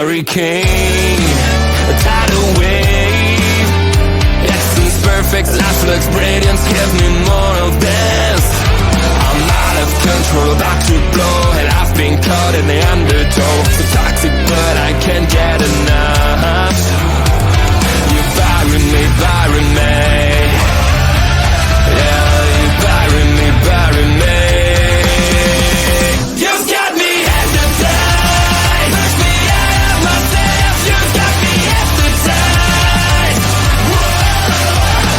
hurricane, a tidal wave. Essence perfect, life looks brilliant. Give me more of this. I'm out of control, about to blow, and I've been caught in the undertow. So toxic, but I can't get enough. You're burying me, burying me. Yeah, you're burying me, burying me. You've got me hypnotized. Push me out of myself. You've got me hypnotized. Whoa.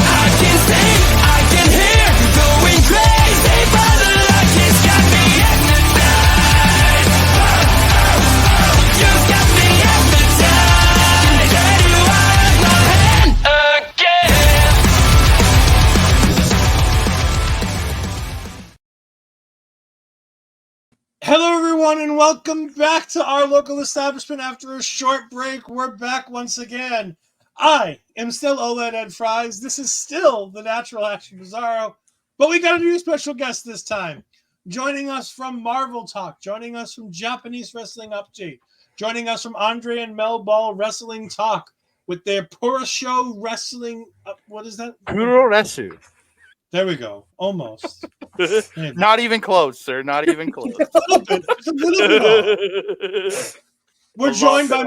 I can see, I can hear, going crazy for the luck. It's got me hypnotized. You've got me hypnotized. Get you out of my hand again. Hello, everyone, and welcome back to our local establishment. After a short break, we're back once again. I am still OLED Ed Fries. This is still the Natural Action Bizarro, but we got a new special guest this time. Joining us from Marvel Talk, joining us from Japanese Wrestling Update, joining us from Andre and Mel Ball Wrestling Talk with their Pura Show Wrestling. What is that? Puroresu. There we go. Almost. Not even close, sir. Not even close. It's a little bit off. We're joined by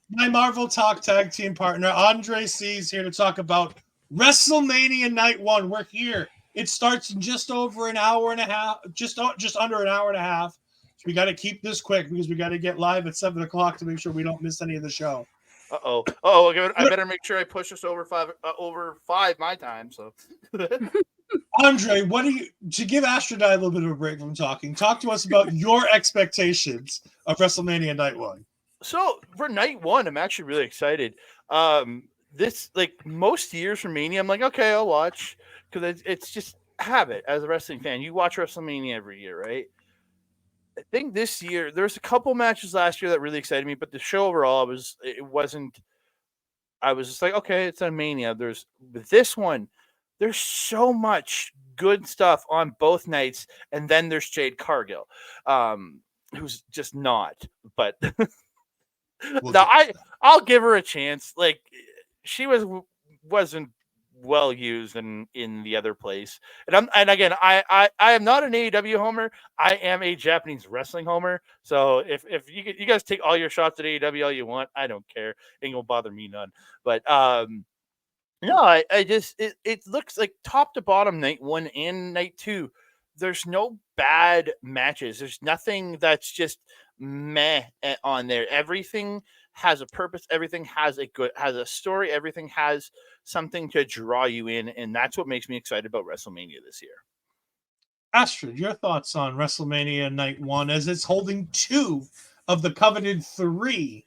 my Marvel Talk tag team partner, Andre C. is here to talk about WrestleMania Night 1. We're here. It starts in just over an hour and a half, just under an hour and a half. So we got to keep this quick because we got to get live at 7 o'clock to make sure we don't miss any of the show. Uh-oh. I better make sure I push us over five my time. So, Andre, to give Astrodive a little bit of a break from talking, talk to us about your expectations of WrestleMania Night 1. So for Night 1, I'm actually really excited. This, like most years for Mania, I'm like, okay, I'll watch because it's just habit as a wrestling fan. You watch WrestleMania every year, right? I think this year there's a couple matches last year that really excited me, but the show overall I was just like, okay, it's a Mania. With this one, there's so much good stuff on both nights, and then there's Jade Cargill, who's just not. But now I'll give her a chance. Like she wasn't well used in the other place, and again I am not an AEW homer. I am a Japanese wrestling homer. So if you guys take all your shots at AEW all you want, I don't care. Ain't gonna bother me none. But no, I just it looks like top to bottom Night 1 and Night 2. There's no bad matches. There's nothing that's just meh on there. Everything has a purpose. Everything has a story. Everything has something to draw you in, and that's what makes me excited about WrestleMania this year. Astrid, your thoughts on WrestleMania Night 1 as it's holding 2 of the coveted 3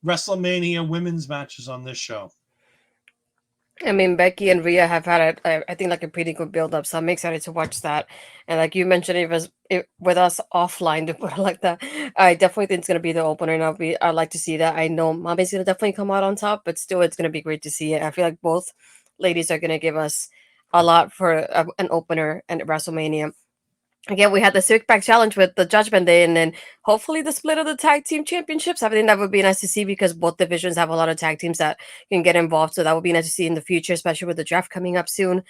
WrestleMania women's matches on this show? I mean, Becky and Rhea have had, I think, like a pretty good build-up, so I'm excited to watch that. And like you mentioned, with us offline, to put it like that, I definitely think it's going to be the opener, and I'd like to see that. I know Mommy's going to definitely come out on top, but still, it's going to be great to see it. I feel like both ladies are going to give us a lot for an opener and WrestleMania. Again, we had the Six Pack Challenge with the Judgment Day, and then hopefully the split of the tag team championships. I think that would be nice to see because both divisions have a lot of tag teams that can get involved. So that would be nice to see in the future, especially with the draft coming up soon.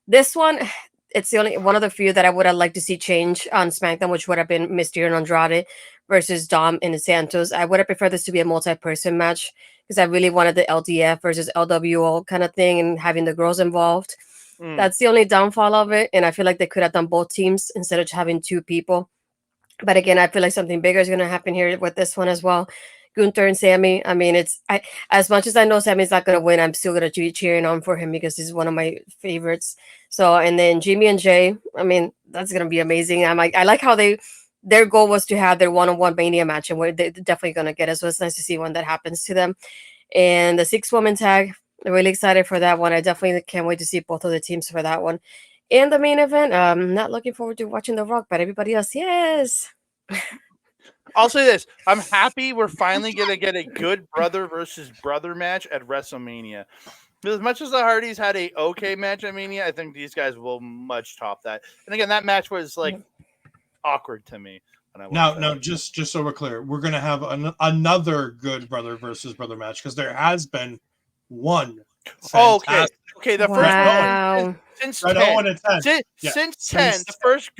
This one, it's the only one of the few that I would have liked to see change on SmackDown, which would have been Mysterio and Andrade versus Dom and Santos. I would have preferred this to be a multi-person match because I really wanted the LDF versus LWO kind of thing and having the girls involved. That's the only downfall of it, and I feel like they could have done both teams instead of having 2 people. But again, I feel like something bigger is going to happen here with this one as well. Gunther and Sami. I mean, as much as I know Sami's not going to win, I'm still going to be cheering on for him because he's one of my favorites. So, and then Jimmy and Jey. I mean, that's going to be amazing. I like how their goal was to have their one-on-one Mania match, and they're definitely going to get it. So it's nice to see when that happens to them. And the 6-woman tag. I'm really excited for that one. I definitely can't wait to see both of the teams for that one. And the main event, I'm not looking forward to watching The Rock, but everybody else, yes. I'll say this. I'm happy we're finally going to get a good brother versus brother match at WrestleMania. As much as the Hardys had a okay match at Mania, I think these guys will much top that. And again, that match was like awkward to me. And I Now, just so we're clear, we're going to have another good brother versus brother match because there has been one fantastic. Okay. The Wow. since Right, 10. Owen at 10. Since 10, the first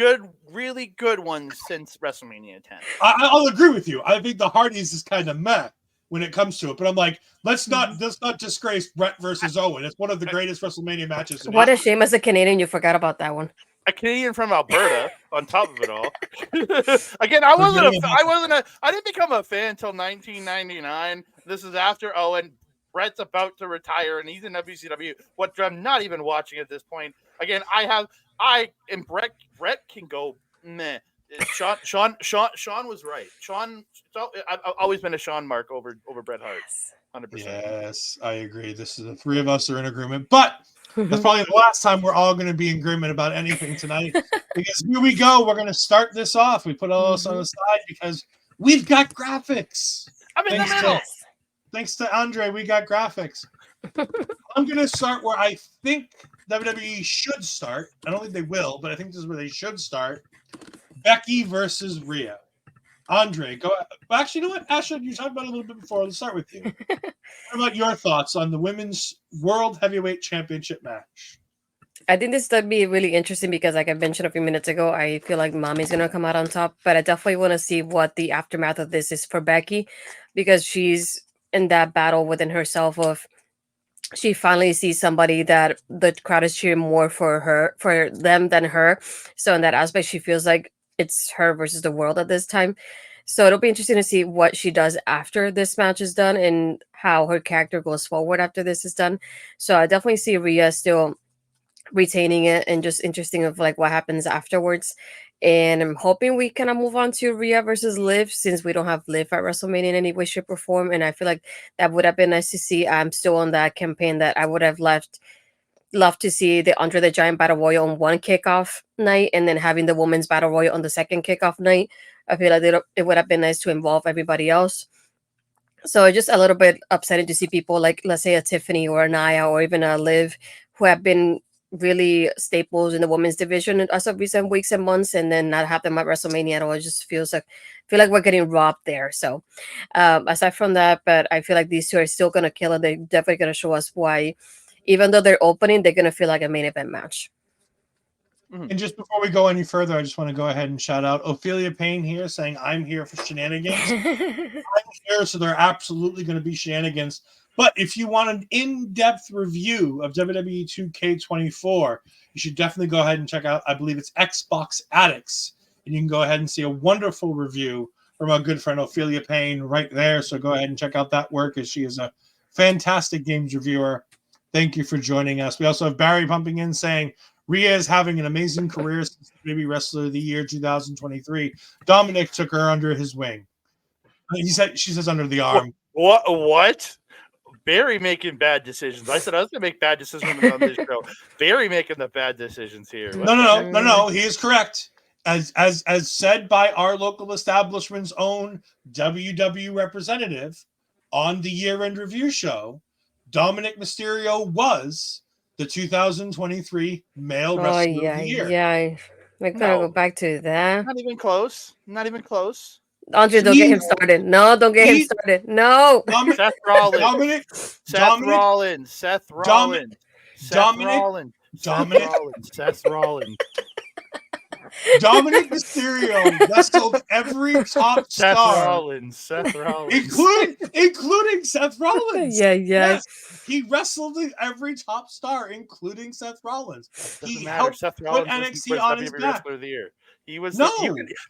really good one since WrestleMania 10. I'll agree with you. I think the Hardys is kind of meh when it comes to it, but I'm like, let's not disgrace Brett versus Owen. It's one of the greatest WrestleMania matches. What a shame as a Canadian you forgot about that one. A Canadian from Alberta on top of it all. Again, I didn't become a fan until 1999. This is after Owen. Brett's about to retire and he's in WCW, what I'm not even watching at this point. Again, Brett can go meh. Sean was right. I've always been a Sean mark over Bret Hart. 100%. Yes, I agree. The three of us are in agreement, but that's probably the last time we're all going to be in agreement about anything tonight. Because here we go. We're going to start this off. We put all this on the side because we've got graphics. I'm in the middle. Thanks to Andre, we got graphics. I'm going to start where I think WWE should start. I don't think they will, but I think this is where they should start. Becky versus Rhea. Andre, go ahead. Well, actually, you know what, Ashley, you talked about it a little bit before. Let's start with you. What about your thoughts on the Women's World Heavyweight Championship match? I think this would be really interesting because, like I mentioned a few minutes ago, I feel like Mommy's going to come out on top, but I definitely want to see what the aftermath of this is for Becky because she's in that battle within herself of she finally sees somebody that the crowd is cheering more for them than her. So in that aspect, she feels like it's her versus the world at this time. So it'll be interesting to see what she does after this match is done and how her character goes forward after this is done. So I definitely see Rhea still retaining it and just interesting of like what happens afterwards. And I'm hoping we kind of move on to Rhea versus Liv since we don't have Liv at WrestleMania in any way, shape, or form. And I feel like that would have been nice to see. I'm still on that campaign that I would have loved to see the Andre the Giant Battle Royal on one kickoff night and then having the Women's Battle Royal on the second kickoff night. I feel like it would have been nice to involve everybody else. So it's just a little bit upsetting to see people like, let's say, a Tiffany or a Naya or even a Liv who have been really staples in the women's division as of recent weeks and months, and then not have them at WrestleMania at all. It just feel like we're getting robbed there. So aside from that, but I feel like these two are still gonna kill it. They're definitely gonna show us why, even though they're opening, they're gonna feel like a main event match. And just before we go any further, I just want to go ahead and shout out Ophelia Payne here saying, I'm here for shenanigans. I'm here, so they're absolutely going to be shenanigans. But if you want an in-depth review of WWE 2K24, you should definitely go ahead and check out, I believe it's Xbox Addicts. And you can go ahead and see a wonderful review from our good friend Ophelia Payne right there. So go ahead and check out that work as she is a fantastic games reviewer. Thank you for joining us. We also have Barry pumping in saying, Rhea is having an amazing career since maybe Wrestler of the Year 2023. Dominic took her under his wing. She says under the arm. What? Barry making bad decisions. I said I was going to make bad decisions on this show. Barry making the bad decisions here. No. He is correct. As said by our local establishment's own WW representative on the year-end review show, Dominic Mysterio was the 2023 Male Wrestler of the Year. Yeah. We're gonna go back to that. Not even close. Andre, don't get him started. No, don't get him started. No. Seth Rollins. Seth Rollins. Dominic Mysterio wrestled every top star. Seth Rollins. Including Seth Rollins. Yeah. Yes, he wrestled every top star, including Seth Rollins. Doesn't matter. Seth Rollins put NXT on his back. Wrestler of the Year. He was no.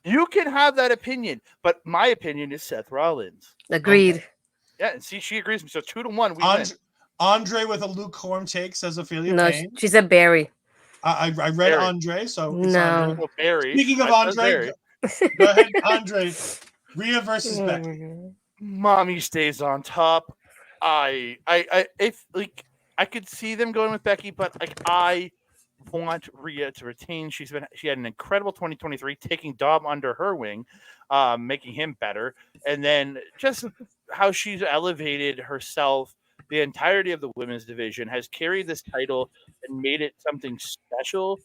You can have that opinion, but my opinion is Seth Rollins. Agreed. Okay. Yeah, and see, she agrees with me. So 2-1, we win. Andre with a lukewarm take says Ophelia Payne. She said Barry. I read Barry. Andre, so it's Andre. Barry. Speaking of Andre, go ahead, Andre. Rhea versus Becky. Mommy stays on top. I could see them going with Becky, but I want Rhea to retain. She had an incredible 2023, taking Dom under her wing, making him better, and then just how she's elevated herself. The entirety of the women's division has carried this title and made it something special.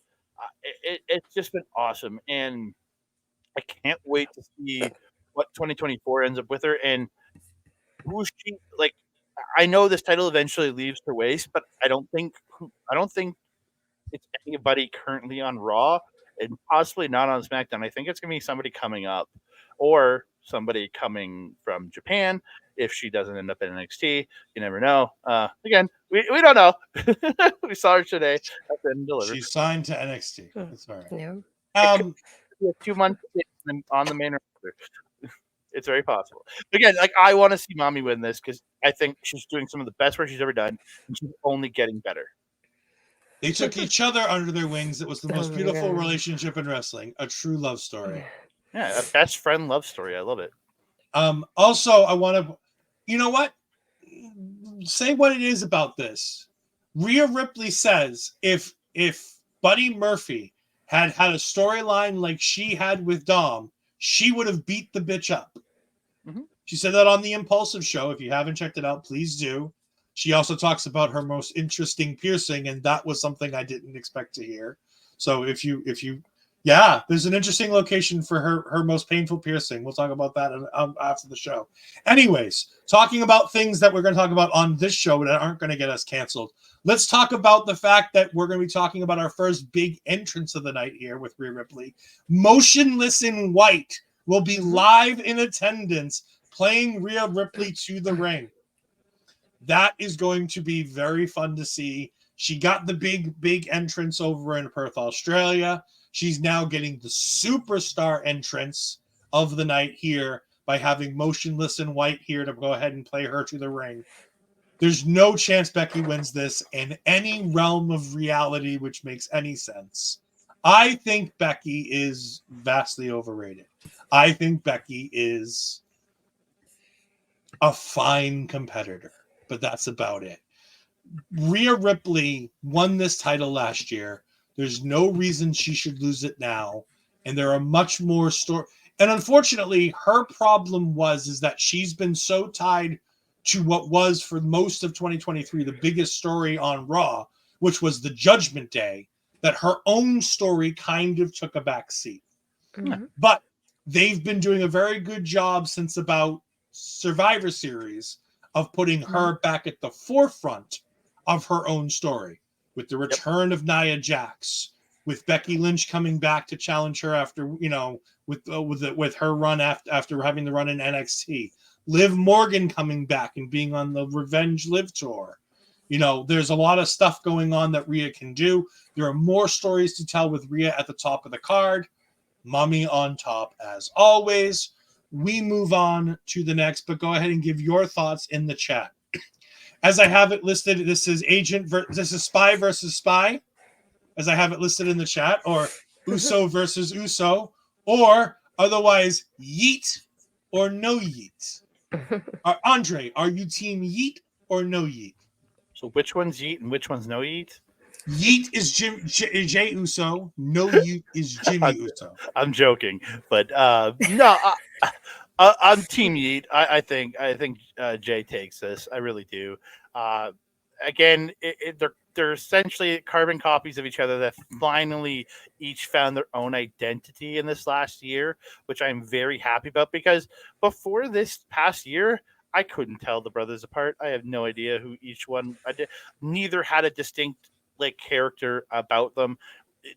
It's just been awesome. And I can't wait to see what 2024 ends up with her and who she like. I know this title eventually leaves her waist, but I don't think it's anybody currently on Raw and possibly not on SmackDown. I think it's going to be somebody coming up or somebody coming from Japan if she doesn't end up in NXT. You never know. Again, we don't know. We saw her today. That didn't deliver. She's signed to NXT. That's all right. Yeah. It could be a 2 month on the main roster. It's very possible. Again, like I want to see Mommy win this because I think she's doing some of the best work she's ever done, and she's only getting better. They took each other under their wings. It was the most Oh, beautiful yeah. relationship in wrestling. A true love story. Yeah, a best friend love story. I love it. Also, I want to, you know what? Say what it is about this. Rhea Ripley says if Buddy Murphy had a storyline like she had with Dom, she would have beat the bitch up. Mm-hmm. She said that on the Impulsive show. If you haven't checked it out, please do. She also talks about her most interesting piercing, and that was something I didn't expect to hear. So if you yeah, there's an interesting location for her most painful piercing. We'll talk about that after the show. Anyways, talking about things that we're going to talk about on this show that aren't going to get us canceled. Let's talk about the fact that we're going to be talking about our first big entrance of the night here with Rhea Ripley. Motionless in White will be live in attendance playing Rhea Ripley to the ring. That is going to be very fun to see. She got the big entrance over in Perth, Australia. She's now getting the superstar entrance of the night here by having Motionless in White here to go ahead and play her to the ring. There's no chance Becky wins this in any realm of reality, which makes any sense. I think Becky is vastly overrated. I think Becky is a fine competitor, but that's about it. Rhea Ripley won this title last year. There's no reason she should lose it now. And there are much more stories. And unfortunately, her problem is that she's been so tied to what was for most of 2023 the biggest story on Raw, which was the Judgment Day, that her own story kind of took a back seat. Mm-hmm. But they've been doing a very good job since about Survivor Series of putting her back at the forefront of her own story, with the return of Nia Jax, with Becky Lynch coming back to challenge her after, with her run after having the run in NXT, Liv Morgan coming back and being on the Revenge Liv tour. There's a lot of stuff going on that Rhea can do. There are more stories to tell with Rhea at the top of the card. Mommy on top as always. We move on to the next, but go ahead and give your thoughts in the chat. As I have it listed, this is Spy versus Spy, as I have it listed in the chat, or Uso versus Uso, or otherwise Yeet or no Yeet. Andre, are you team Yeet or no Yeet? So which one's Yeet and which one's no Yeet? Yeet is Jey Uso. No Yeet is Jimmy Uso. I'm joking, but no, I'm Team Yeet. I think Jey takes this. I really do. Again, they're essentially carbon copies of each other that finally each found their own identity in this last year, which I'm very happy about, because before this past year, I couldn't tell the brothers apart. I have no idea who each one. Neither had a distinct character about them.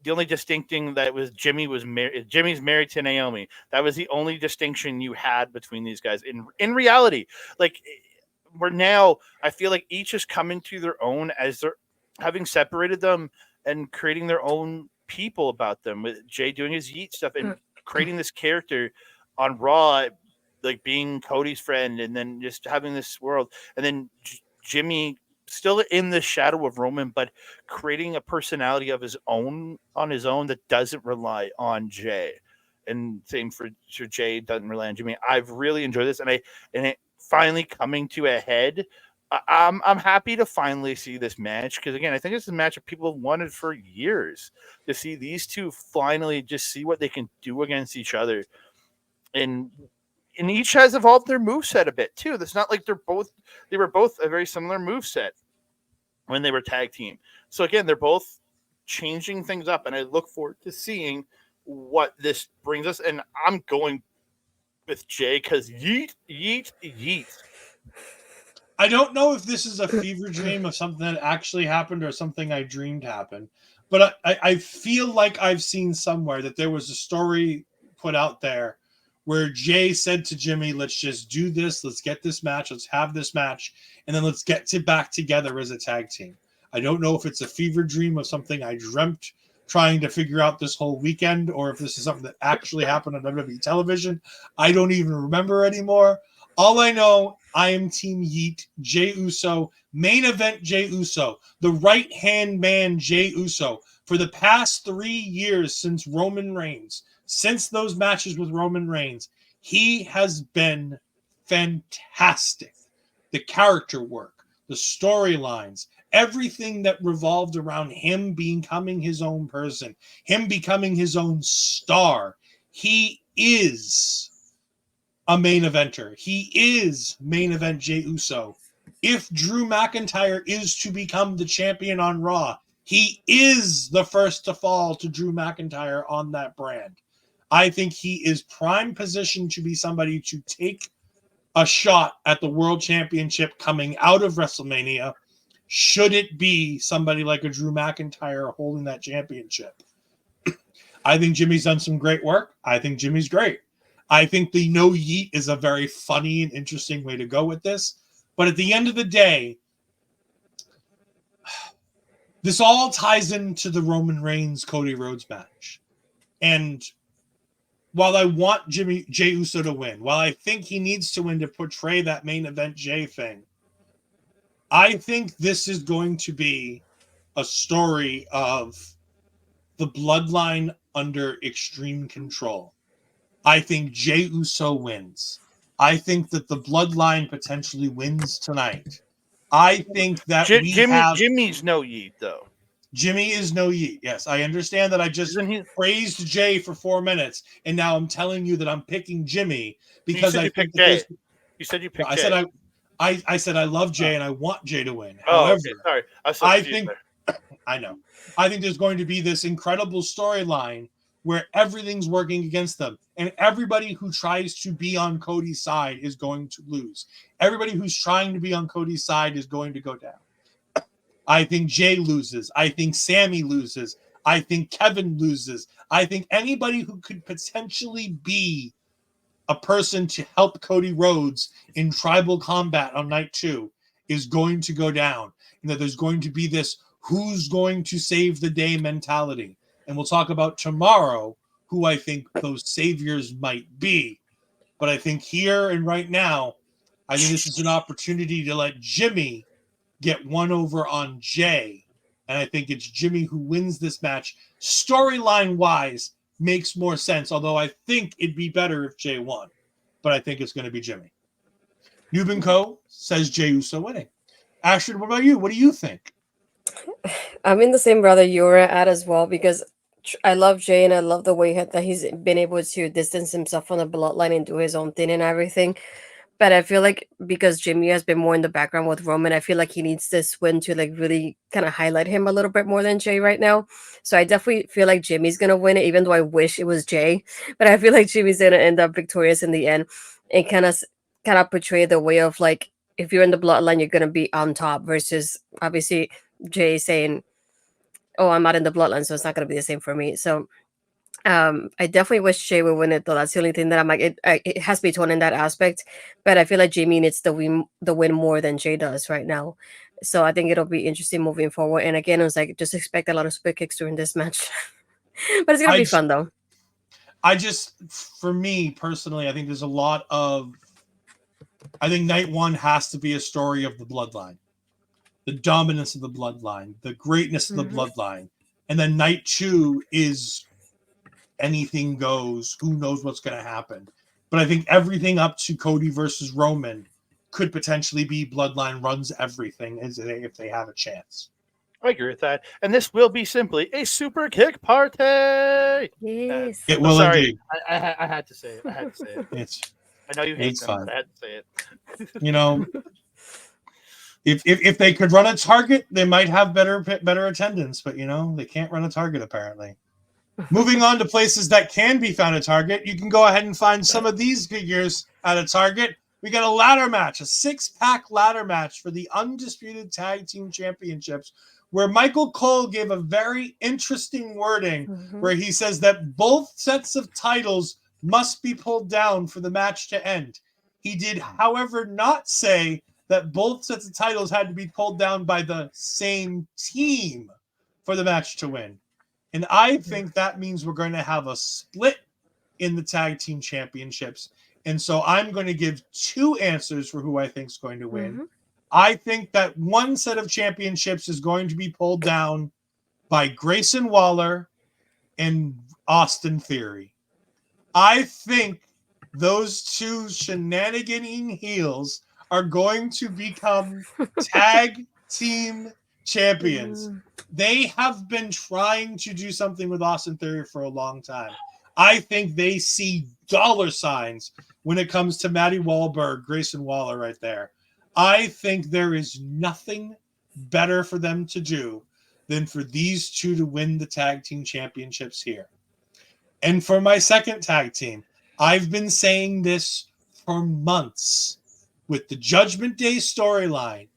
The only distinct thing that was Jimmy's married to Naomi. That was the only distinction you had between these guys. In reality, I feel like each is coming to their own as they're having separated them and creating their own people about them, with Jey doing his Yeet stuff and creating this character on Raw, like being Cody's friend, and then just having this world, and then Jimmy still in the shadow of Roman, but creating a personality of his own that doesn't rely on Jey. And same for Jey, doesn't rely on Jimmy. I've really enjoyed this, and it finally coming to a head. I'm happy to finally see this match, because again, I think it's a match that people have wanted for years, to see these two finally just see what they can do against each other. And each has evolved their moveset a bit too. It's not like they were both a very similar moveset when they were tag team. So again, they're both changing things up, and I look forward to seeing what this brings us, and I'm going with Jay because yeet, yeet, yeet. I don't know if this is a fever dream of something that actually happened or something I dreamed happened, but I feel like I've seen somewhere that there was a story put out there where Jay said to Jimmy, let's just do this. Let's get this match. Let's have this match. And then let's get back together as a tag team. I don't know if it's a fever dream of something I dreamt trying to figure out this whole weekend, or if this is something that actually happened on WWE television. I don't even remember anymore. All I know, I am Team Yeet, Jey Uso, main event Jey Uso, the right-hand man Jey Uso. For the past 3 years since Roman Reigns, since those matches with Roman Reigns, he has been fantastic. The character work, the storylines, everything that revolved around him becoming his own person, him becoming his own star. He is a main eventer. He is main event Jey Uso. If Drew McIntyre is to become the champion on Raw, he is the first to fall to Drew McIntyre on that brand. I think he is prime position to be somebody to take a shot at the world championship coming out of WrestleMania, should it be somebody like a Drew McIntyre holding that championship. I think Jimmy's done some great work. I think Jimmy's great. I think the no yeet is a very funny and interesting way to go with this. But at the end of the day, this all ties into the Roman Reigns Cody Rhodes match. And while I want Jey Uso to win, while I think he needs to win to portray that main event Jey thing, I think this is going to be a story of the bloodline under extreme control. I think Jey Uso wins. I think that the bloodline potentially wins tonight. I think that Jimmy's no yeet, though. Jimmy is no yeet. Yes, I understand that I just praised Jay for 4 minutes, and now I'm telling you that I'm picking Jimmy because I think that you said you picked Jay. I said I love Jay and I want Jay to win. Oh, however, okay. Sorry. I think I know. I think there's going to be this incredible storyline where everything's working against them, and everybody who tries to be on Cody's side is going to lose. Everybody who's trying to be on Cody's side is going to go down. I think Jay loses. I think Sami loses. I think Kevin loses. I think anybody who could potentially be a person to help Cody Rhodes in tribal combat on night 2 is going to go down. And that there's going to be this who's going to save the day mentality. And we'll talk about tomorrow who I think those saviors might be. But I think here and right now, I think this is an opportunity to let Jimmy get one over on Jay. And I think it's Jimmy who wins this match. Storyline-wise, makes more sense, although I think it'd be better if Jay won. But I think it's going to be Jimmy. Newman Co. says Jey Uso winning. Ashton, what about you? What do you think? I'm in the same brother you're at as well, because I love Jay and I love the way that he's been able to distance himself from the bloodline and do his own thing and everything. But I feel like because Jimmy has been more in the background with Roman, I feel like he needs this win to like really kind of highlight him a little bit more than Jay right now. So I definitely feel like Jimmy's gonna win it, even though I wish it was Jay. But I feel like Jimmy's gonna end up victorious in the end and kind of portray the way of like, if you're in the bloodline, you're gonna be on top, versus obviously Jay saying, "Oh, I'm not in the bloodline, so it's not gonna be the same for me." So I definitely wish Jay would win it, though. That's the only thing that I'm like, it has to be torn in that aspect. But I feel like Jimmy needs the win more than Jay does right now. So I think it'll be interesting moving forward. And again, it was like, just expect a lot of super kicks during this match. But it's gonna be fun, though. For me personally, I think there's a lot of. I think night 1 has to be a story of the bloodline, the dominance of the bloodline, the greatness of the bloodline, and then night 2 is. Anything goes. Who knows what's going to happen? But I think everything up to Cody versus Roman could potentially be bloodline runs everything if they have a chance. I agree with that. And this will be simply a super kick party. Yes. It will indeed. I had to say it. I know you hate them, but I had to say it. You know, if they could run a Target, they might have better attendance. But, you know, they can't run a Target apparently. Moving on to places that can be found at Target, you can go ahead and find some of these figures at a Target. We got a ladder match, a 6-pack ladder match for the Undisputed Tag Team Championships, where Michael Cole gave a very interesting wording where he says that both sets of titles must be pulled down for the match to end. He did, however, not say that both sets of titles had to be pulled down by the same team for the match to win. And I think that means we're going to have a split in the tag team championships. And so I'm going to give 2 answers for who I think is going to win. I think that one set of championships is going to be pulled down by Grayson Waller and Austin Theory. I think those 2 shenaniganing heels are going to become tag team champions. They have been trying to do something with Austin Theory for a long time. I think they see dollar signs when it comes to Maddie Wahlberg, Grayson Waller right there. I think there is nothing better for them to do than for these 2 to win the tag team championships here. And for my second tag team, I've been saying this for months with the Judgment Day storyline.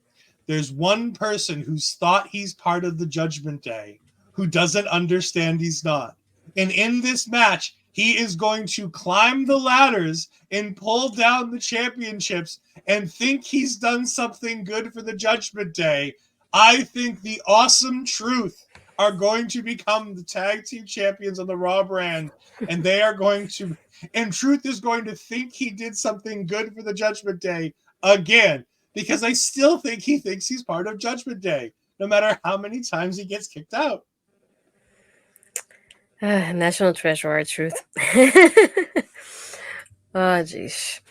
There's one person who's thought he's part of the Judgment Day who doesn't understand he's not. And in this match, he is going to climb the ladders and pull down the championships and think he's done something good for the Judgment Day. I think the Awesome Truth are going to become the tag team champions on the Raw brand, and they are going to, and Truth is going to think he did something good for the Judgment Day again, because I still think he thinks he's part of Judgment Day, no matter how many times he gets kicked out. National treasure, Truth. Oh, geez.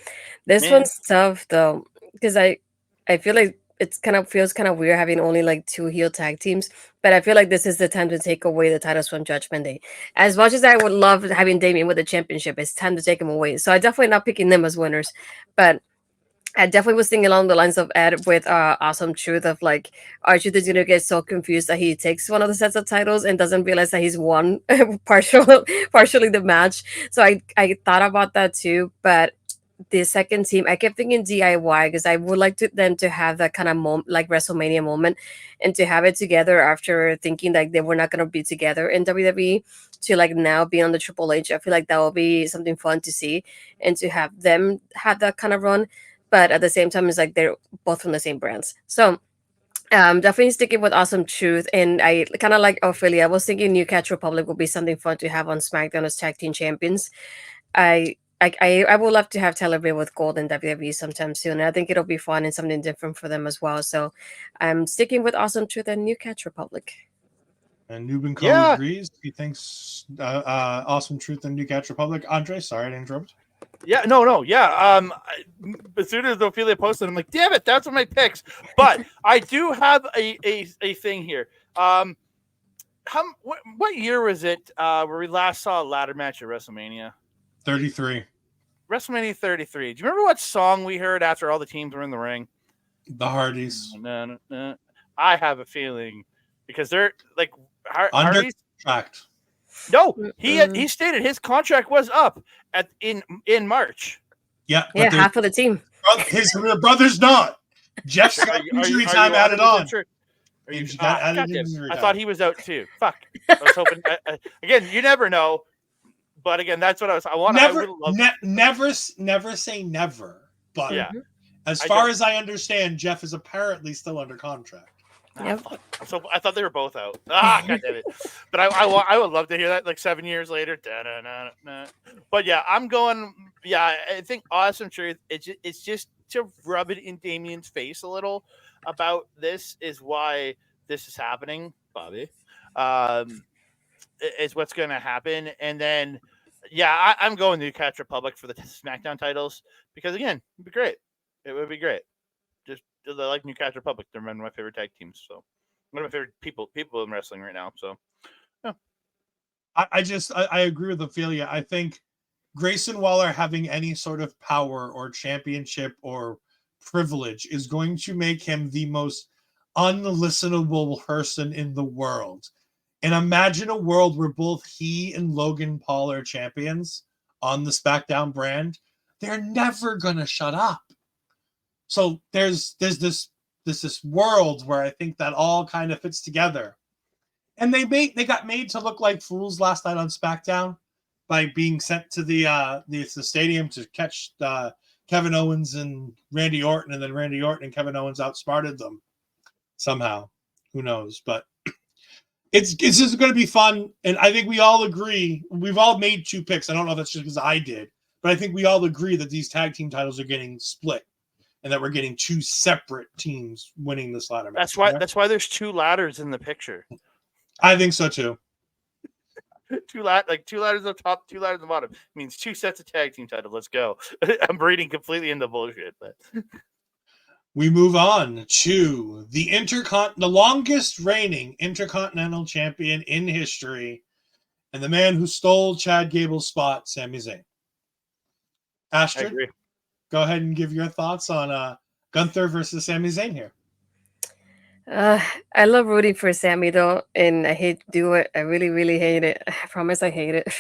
This Man. one's tough, though, because I feel like it's kind of feels kind of weird having only like 2 heel tag teams, but I feel like this is the time to take away the titles from Judgment Day. As much as I would love having Damian with the championship, it's time to take him away. So I definitely not picking them as winners, but I definitely was thinking along the lines of Ed with Awesome Truth of like Truth is gonna get so confused that he takes one of the sets of titles and doesn't realize that he's won partially the match. So I thought about that too, but the second team, I kept thinking DIY because I would like them to have that kind of like WrestleMania moment, and to have it together after thinking like they were not gonna be together in WWE to like now be on the Triple H. I feel like that will be something fun to see, and to have them have that kind of run. But at the same time, it's like they're both from the same brands. So definitely sticking with Awesome Truth. And I kind of like Ophelia. I was thinking New Catch Republic would be something fun to have on SmackDown as tag team champions. I would love to have Tyler Bate with Gold in WWE sometime soon. And I think it'll be fun and something different for them as well. So I'm sticking with Awesome Truth and New Catch Republic. And Nubin Cole agrees. He thinks Awesome Truth and New Catch Republic. Andre, sorry to interrupt. Yeah, no. As soon as Ophelia posted, I'm like, damn it, that's what my picks. But I do have a thing here. What year was it where we last saw a ladder match at WrestleMania? 33. WrestleMania 33. Do you remember what song we heard after all the teams were in the ring? The Hardys. No. I have a feeling because they're like under Hardys. Contract. No, he stated his contract was up in March. Yeah, half of the team. His brother's not. Jeff's got injury time added on. Sure? Are you? I thought he was out too. Fuck. I was hoping. Again, you never know. But again, that's what I want. Never say never. But yeah, as far as I understand, Jeff is apparently still under contract. Yep. So I thought they were both out. God damn it! But I would love to hear that like 7 years later. Da-da-da-da. But yeah, I'm going. Yeah, I think Awesome Truth. It's just to rub it in Damian's face a little about this is why this is happening, Bobby. Is what's going to happen, and then yeah, I'm going to Catch Republic for the SmackDown titles because again, it'd be great. It would be great. Just I like New Catch Republic. They're one of my favorite tag teams. So one of my favorite people in wrestling right now. So yeah. I agree with Ophelia. I think Grayson Waller having any sort of power or championship or privilege is going to make him the most unlistenable person in the world. And imagine a world where both he and Logan Paul are champions on the SmackDown brand. They're never gonna shut up. So there's this world where I think that all kind of fits together. And they got made to look like fools last night on SmackDown by being sent to the stadium to catch Kevin Owens and Randy Orton, and then Randy Orton and Kevin Owens outsmarted them somehow. Who knows? But it's just going to be fun, and I think we all agree. We've all made 2 picks. I don't know if that's just because I did, but I think we all agree that these tag team titles are getting split, and that we're getting 2 separate teams winning this ladder match. That's why there's 2 ladders in the picture. I think so too. 2 ladders up top, 2 ladders at the bottom. It means 2 sets of tag team titles. Let's go. I'm reading completely into bullshit, but we move on to the longest reigning Intercontinental Champion in history, and the man who stole Chad Gable's spot, Sami Zayn. Astrid, go ahead and give your thoughts on Gunther versus Sami Zayn here. I love rooting for Sami though, and I hate to do it. I really, really hate it. I promise I hate it.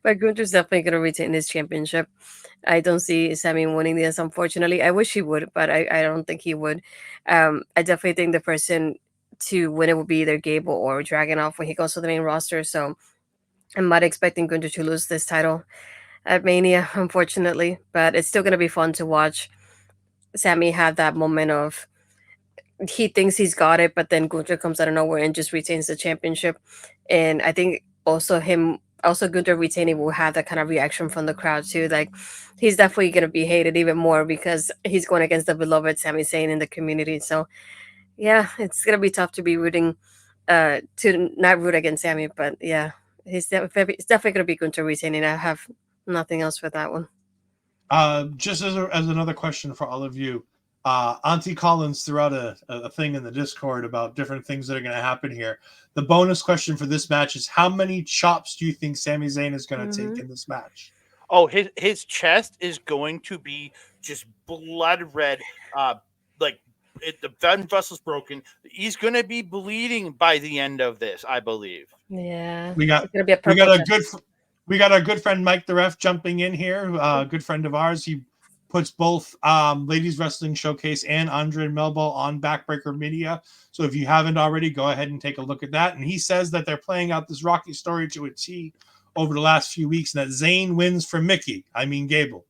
But Gunther's definitely going to retain his championship. I don't see Sami winning this, unfortunately. I wish he would, but I don't think he would. I definitely think the person to win it would be either Gable or Dragunov when he goes to the main roster. So I'm not expecting Gunther to lose this title at Mania, unfortunately. But it's still going to be fun to watch Sami have that moment of he thinks he's got it, but then Gunther comes out of nowhere and just retains the championship. And I think also Gunther retaining will have that kind of reaction from the crowd too. Like he's definitely going to be hated even more because he's going against the beloved Sami Zayn in the community. So yeah, it's going to be tough to be rooting, to not root against Sami, but yeah, it's definitely going to be Gunther retaining. I have nothing else for that one. Just as another question for all of you, Auntie Collins threw out a thing in the Discord about different things that are going to happen here. The bonus question for this match is: how many chops do you think Sami Zayn is going to take in this match? Oh, his chest is going to be just blood red. The blood vessel's broken. He's going to be bleeding by the end of this, I believe. Yeah, we got our good friend Mike the Ref jumping in here. Good friend of ours. He puts both Ladies Wrestling Showcase and Andrade Melbo on Backbreaker Media. So if you haven't already, go ahead and take a look at that. And he says that they're playing out this Rocky story to a T over the last few weeks, and that Zayn wins for Gable.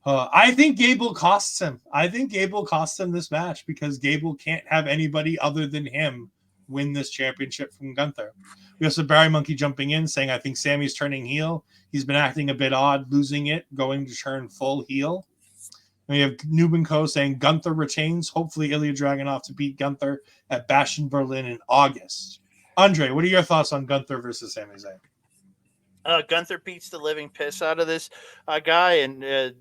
I think Gable costs him. I think Gable costs him this match because Gable can't have anybody other than him win this championship from Gunther. We also have Barry Monkey jumping in saying, I think Sammy's turning heel. He's been acting a bit odd, losing it, going to turn full heel. And we have Noob & Co. saying Gunther retains, hopefully Ilya Dragunov to beat Gunther at Bash in Berlin in August. Andre, what are your thoughts on Gunther versus Sami Zayn? Gunther beats the living piss out of this guy, and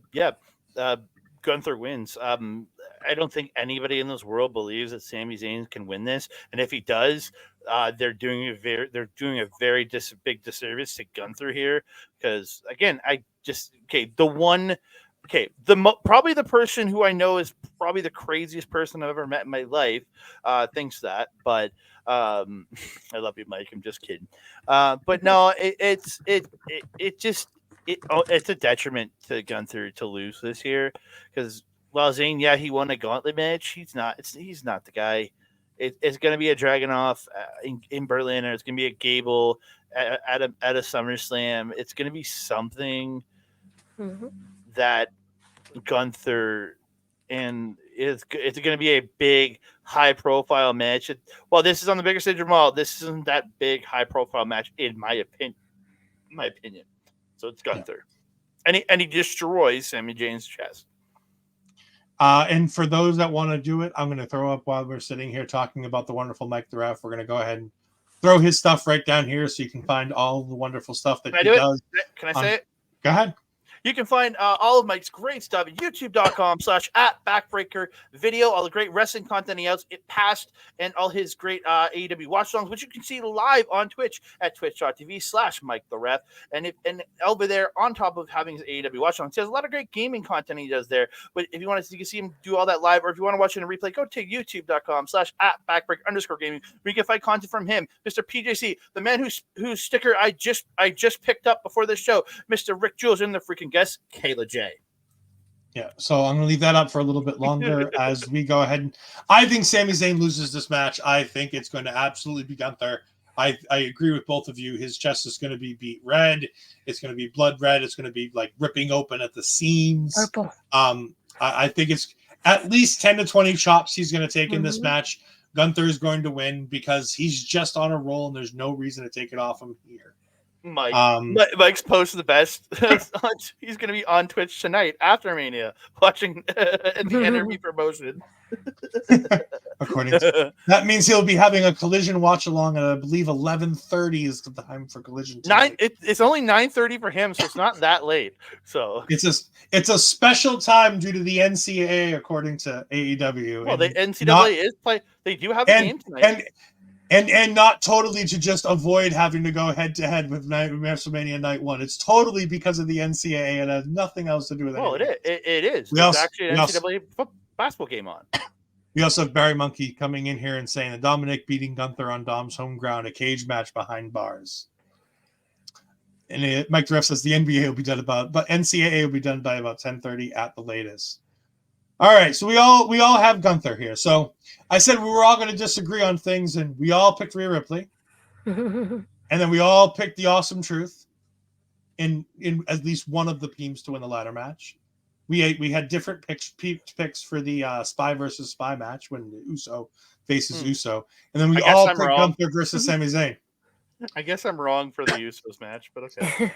Gunther wins. I don't think anybody in this world believes that Sami Zayn can win this, and if he does, they're doing a very big disservice to Gunther here. Because again, probably the person who I know is probably the craziest person I've ever met in my life thinks that, but I love you, Mike. I'm just kidding. But no, it's a detriment to Gunther to lose this year because while Zayn, he won a gauntlet match, he's not the guy. It's going to be a Dragunov in Berlin, or it's going to be a Gable at a SummerSlam. It's going to be something that Gunther, and it's going to be a big, high-profile match. This is on the bigger stage of them all. This isn't that big, high-profile match, in my opinion. So it's Gunther. Yeah. And he destroys Sami Zayn's chest. And for those that want to do it, I'm going to throw up while we're sitting here talking about the wonderful Mike the Ref. We're going to go ahead and throw his stuff right down here so you can find all the wonderful stuff that he does. Can I say it? Go ahead. You can find all of Mike's great stuff at youtube.com/@backbreaker video. All the great wrestling content he has past and all his great AEW watch songs, which you can see live on Twitch at twitch.tv/MikeTheRef. And over there, on top of having his AEW watch songs, he has a lot of great gaming content he does there. But if you want to, you can see him do all that live, or if you want to watch it in a replay, go to youtube.com/@backbreaker_gaming, where you can find content from him, Mr. PJC, the man whose sticker I just picked up before this show, Mr. Rick Jules, and the freaking guest, Kayla J. Yeah, so I'm going to leave that up for a little bit longer as we go ahead. I think Sami Zayn loses this match. I think it's going to absolutely be Gunther. I agree with both of you. His chest is going to be beat red. It's going to be blood red. It's going to be like ripping open at the seams. Purple. I think it's at least 10 to 20 chops he's going to take in this match. Gunther is going to win because he's just on a roll and there's no reason to take it off him here. Mike's posted the best. He's going to be on Twitch tonight after Mania, watching the NRB promotion. According to that means he'll be having a Collision watch along at I believe 11:30 is the time for Collision. It's only 9:30 for him, so it's not that late. So it's a special time due to the NCAA, according to AEW. Well, the NCAA is play. They do have a game tonight. And not totally to just avoid having to go head to head with WrestleMania Night 1. It's totally because of the NCAA and has nothing else to do with it. Well, it is. There's actually an NCAA basketball game on. We also have Barry Monkey coming in here and saying that Dominic beating Gunther on Dom's home ground, a cage match behind bars. And Mike Ref says the NBA will be done but NCAA will be done by about 10:30 at the latest. All right, so we all have Gunther here. So I said we were all going to disagree on things, and we all picked Rhea Ripley, and then we all picked the Awesome Truth in at least one of the teams to win the ladder match. We had different picks for the Spy versus Spy match when Uso faces Uso, and then we all picked Gunther versus Sami Zayn. I guess I'm wrong for the Usos match, but okay.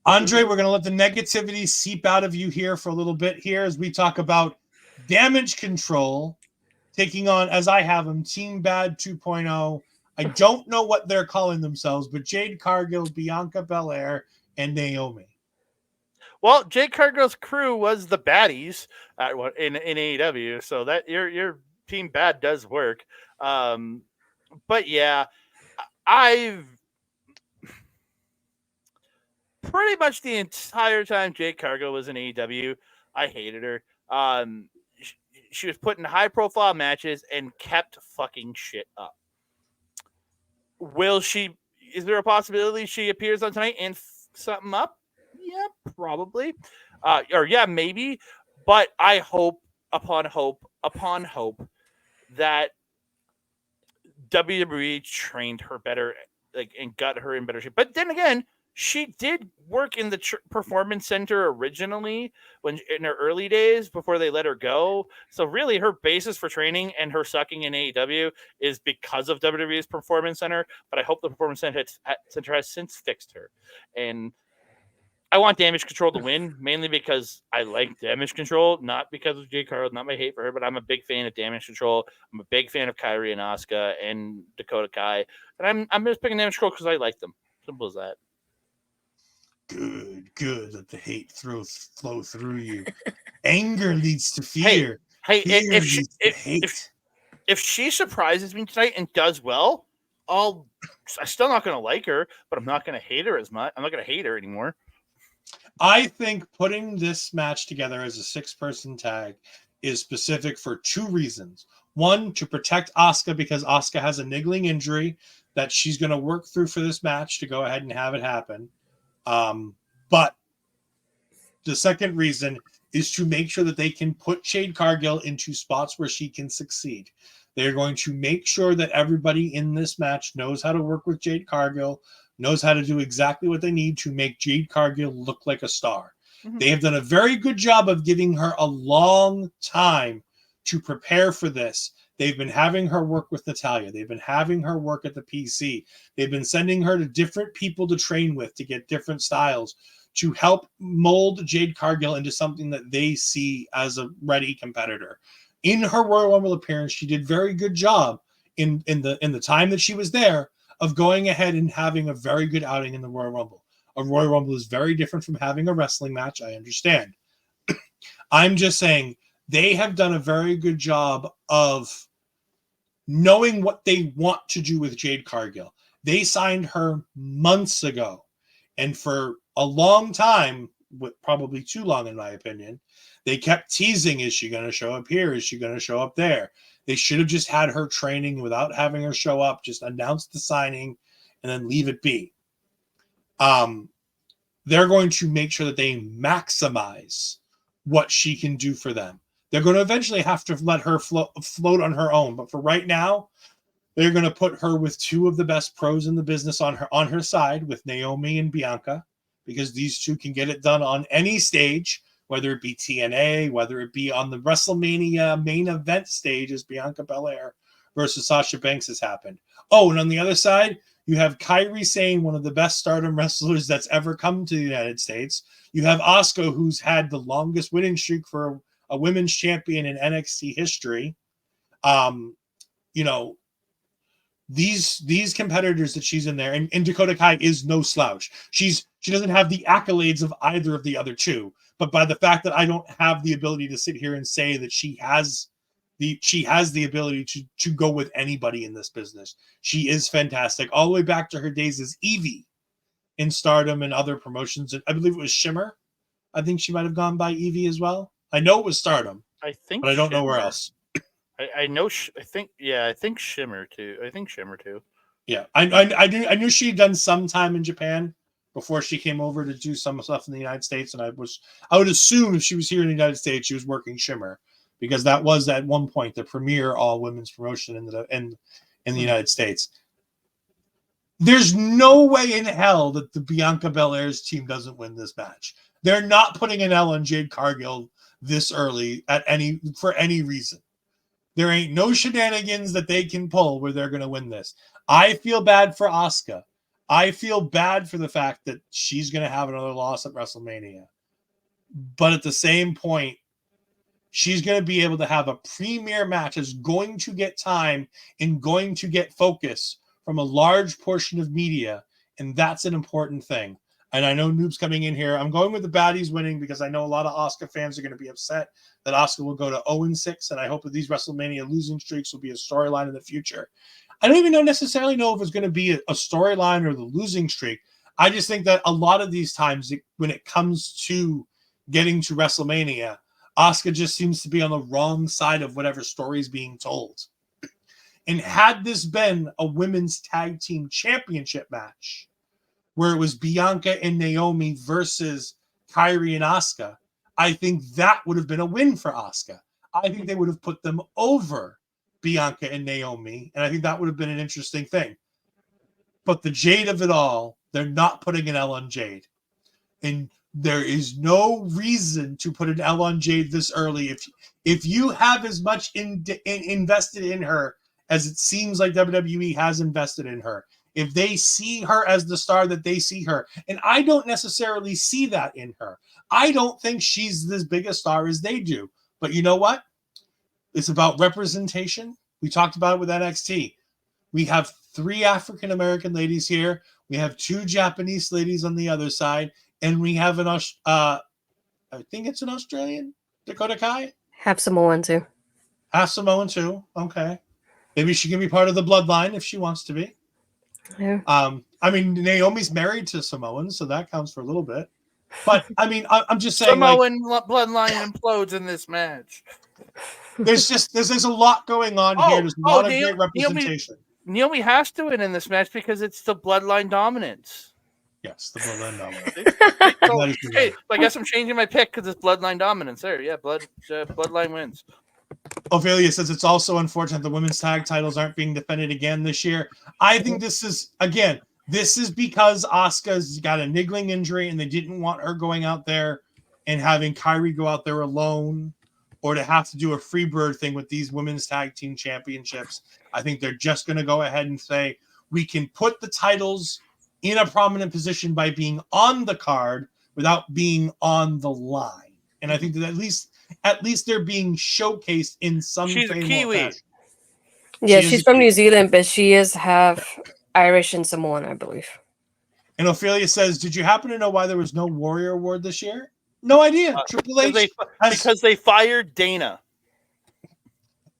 Andre, we're going to let the negativity seep out of you here for a little bit here as we talk about Damage Control taking on, as I have them, Team Bad 2.0. I don't know what they're calling themselves, but Jade Cargill, Bianca Belair, and Naomi. Well, Jade Cargill's crew was the baddies in AEW, so that your Team Bad does work. But yeah, I've pretty much the entire time Jade Cargill was in AEW, I hated her. She was put in high-profile matches and kept fucking shit up. Is there a possibility she appears on tonight and something up? Yeah, probably. Maybe. But I hope upon hope that WWE trained her better, and got her in better shape. But then again, she did work in the Performance Center originally in her early days before they let her go. So really her basis for training and her sucking in AEW is because of WWE's Performance Center. But I hope the Performance Center has since fixed her. And I want Damage Control to win, mainly because I like Damage Control, not because of Jade Cargill, not my hate for her, but I'm a big fan of Damage Control. I'm a big fan of Kairi and Asuka and Dakota Kai. And I'm just picking Damage Control because I like them. Simple as that. Good. Let the hate flow through you. Anger leads to fear. Hey, if she surprises me tonight and does well, I'm still not going to like her, but I'm not going to hate her as much. I'm not going to hate her anymore. I think putting this match together as a 6-person tag is specific for 2 reasons. One, to protect Asuka because Asuka has a niggling injury that she's going to work through for this match to go ahead and have it happen. But the second reason is to make sure that they can put Jade Cargill into spots where she can succeed. They're going to make sure that everybody in this match knows how to work with Jade Cargill, knows how to do exactly what they need to make Jade Cargill look like a star. Mm-hmm. They have done a very good job of giving her a long time to prepare for this. They've been having her work with Natalya. They've been having her work at the PC. They've been sending her to different people to train with to get different styles to help mold Jade Cargill into something that they see as a ready competitor. In her Royal Rumble appearance, she did very good job in the time that she was there of going ahead and having a very good outing in the Royal Rumble. A Royal Rumble is very different from having a wrestling match. I understand. I'm just saying they have done a very good job of knowing what they want to do with Jade Cargill. They signed her months ago. And for a long time, probably too long in my opinion, they kept teasing, is she going to show up here? Is she going to show up there? They should have just had her training without having her show up, just announce the signing and then leave it be. They're going to make sure that they maximize what she can do for them. They're going to eventually have to let her float on her own. But for right now, they're going to put her with two of the best pros in the business on her side, with Naomi and Bianca, because these two can get it done on any stage, whether it be TNA, whether it be on the WrestleMania main event stage as Bianca Belair versus Sasha Banks has happened. Oh, and on the other side, you have Kairi Sane, one of the best Stardom wrestlers that's ever come to the United States. You have Asuka, who's had the longest winning streak for a women's champion in NXT history. These competitors that she's in there, and Dakota Kai is no slouch. She doesn't have the accolades of either of the other two, but by the fact that I don't have the ability to sit here and say that she has the ability to go with anybody in this business. She is fantastic, all the way back to her days as Evie in Stardom and other promotions. And I believe it was Shimmer. I think she might have gone by Evie as well. I know it was Stardom, but I don't know where else. I know. I think Shimmer too. Yeah, I knew she had done some time in Japan before she came over to do some stuff in the United States, and I would assume if she was here in the United States, she was working Shimmer, because that was at one point the premier all women's promotion in the United States. There's no way in hell that the Bianca Belair's team doesn't win this match. They're not putting an L on Jade Cargill this early for any reason. There ain't no shenanigans that they can pull where they're going to win this. I feel bad for Asuka. I feel bad for the fact that she's going to have another loss at WrestleMania. But at the same point, she's going to be able to have a premier match, is going to get time and going to get focus from a large portion of media. And that's an important thing. And I know Noob's coming in here. I'm going with the baddies winning because I know a lot of Asuka fans are going to be upset that Asuka will go to 0-6. And I hope that these WrestleMania losing streaks will be a storyline in the future. I don't even necessarily know if it's going to be a storyline or the losing streak. I just think that a lot of these times when it comes to getting to WrestleMania, Asuka just seems to be on the wrong side of whatever story is being told. And had this been a women's tag team championship match, where it was Bianca and Naomi versus Kairi and Asuka, I think that would have been a win for Asuka. I think they would have put them over Bianca and Naomi, and I think that would have been an interesting thing. But the Jade of it all, they're not putting an L on Jade. And there is no reason to put an L on Jade this early. If you have as much invested in her as it seems like WWE has invested in her, if they see her as the star that they see her, and I don't necessarily see that in her. I don't think she's as big a star as they do. But you know what? It's about representation. We talked about it with NXT. We have 3 African-American ladies here. We have 2 Japanese ladies on the other side. And we have I think it's an Australian, Dakota Kai. Half Samoan too. Half Samoan too. Okay. Maybe she can be part of the bloodline if she wants to be. Yeah. I mean, Naomi's married to Samoans, so that counts for a little bit. But I mean, I'm just saying, Samoan bloodline implodes in this match. There's a lot going on here. There's a lot of great representation. Naomi has to win in this match because it's the bloodline dominance. Yes, the bloodline dominance. Hey, I guess I'm changing my pick because it's bloodline dominance. There, yeah, bloodline wins. Ophelia says it's also unfortunate the women's tag titles aren't being defended again this year. I think this is because Asuka's got a niggling injury and they didn't want her going out there and having Kairi go out there alone, or to have to do a freebird thing with these women's tag team championships. I think they're just going to go ahead and say, we can put the titles in a prominent position by being on the card without being on the line. And I think that at least they're being showcased in some She's a Kiwi. Fashion. Yeah, she's from New Zealand, but she is half Irish and Samoan, I believe. And Ophelia says, "Did you happen to know why there was no Warrior Award this year?" No idea. Triple H, because they fired Dana.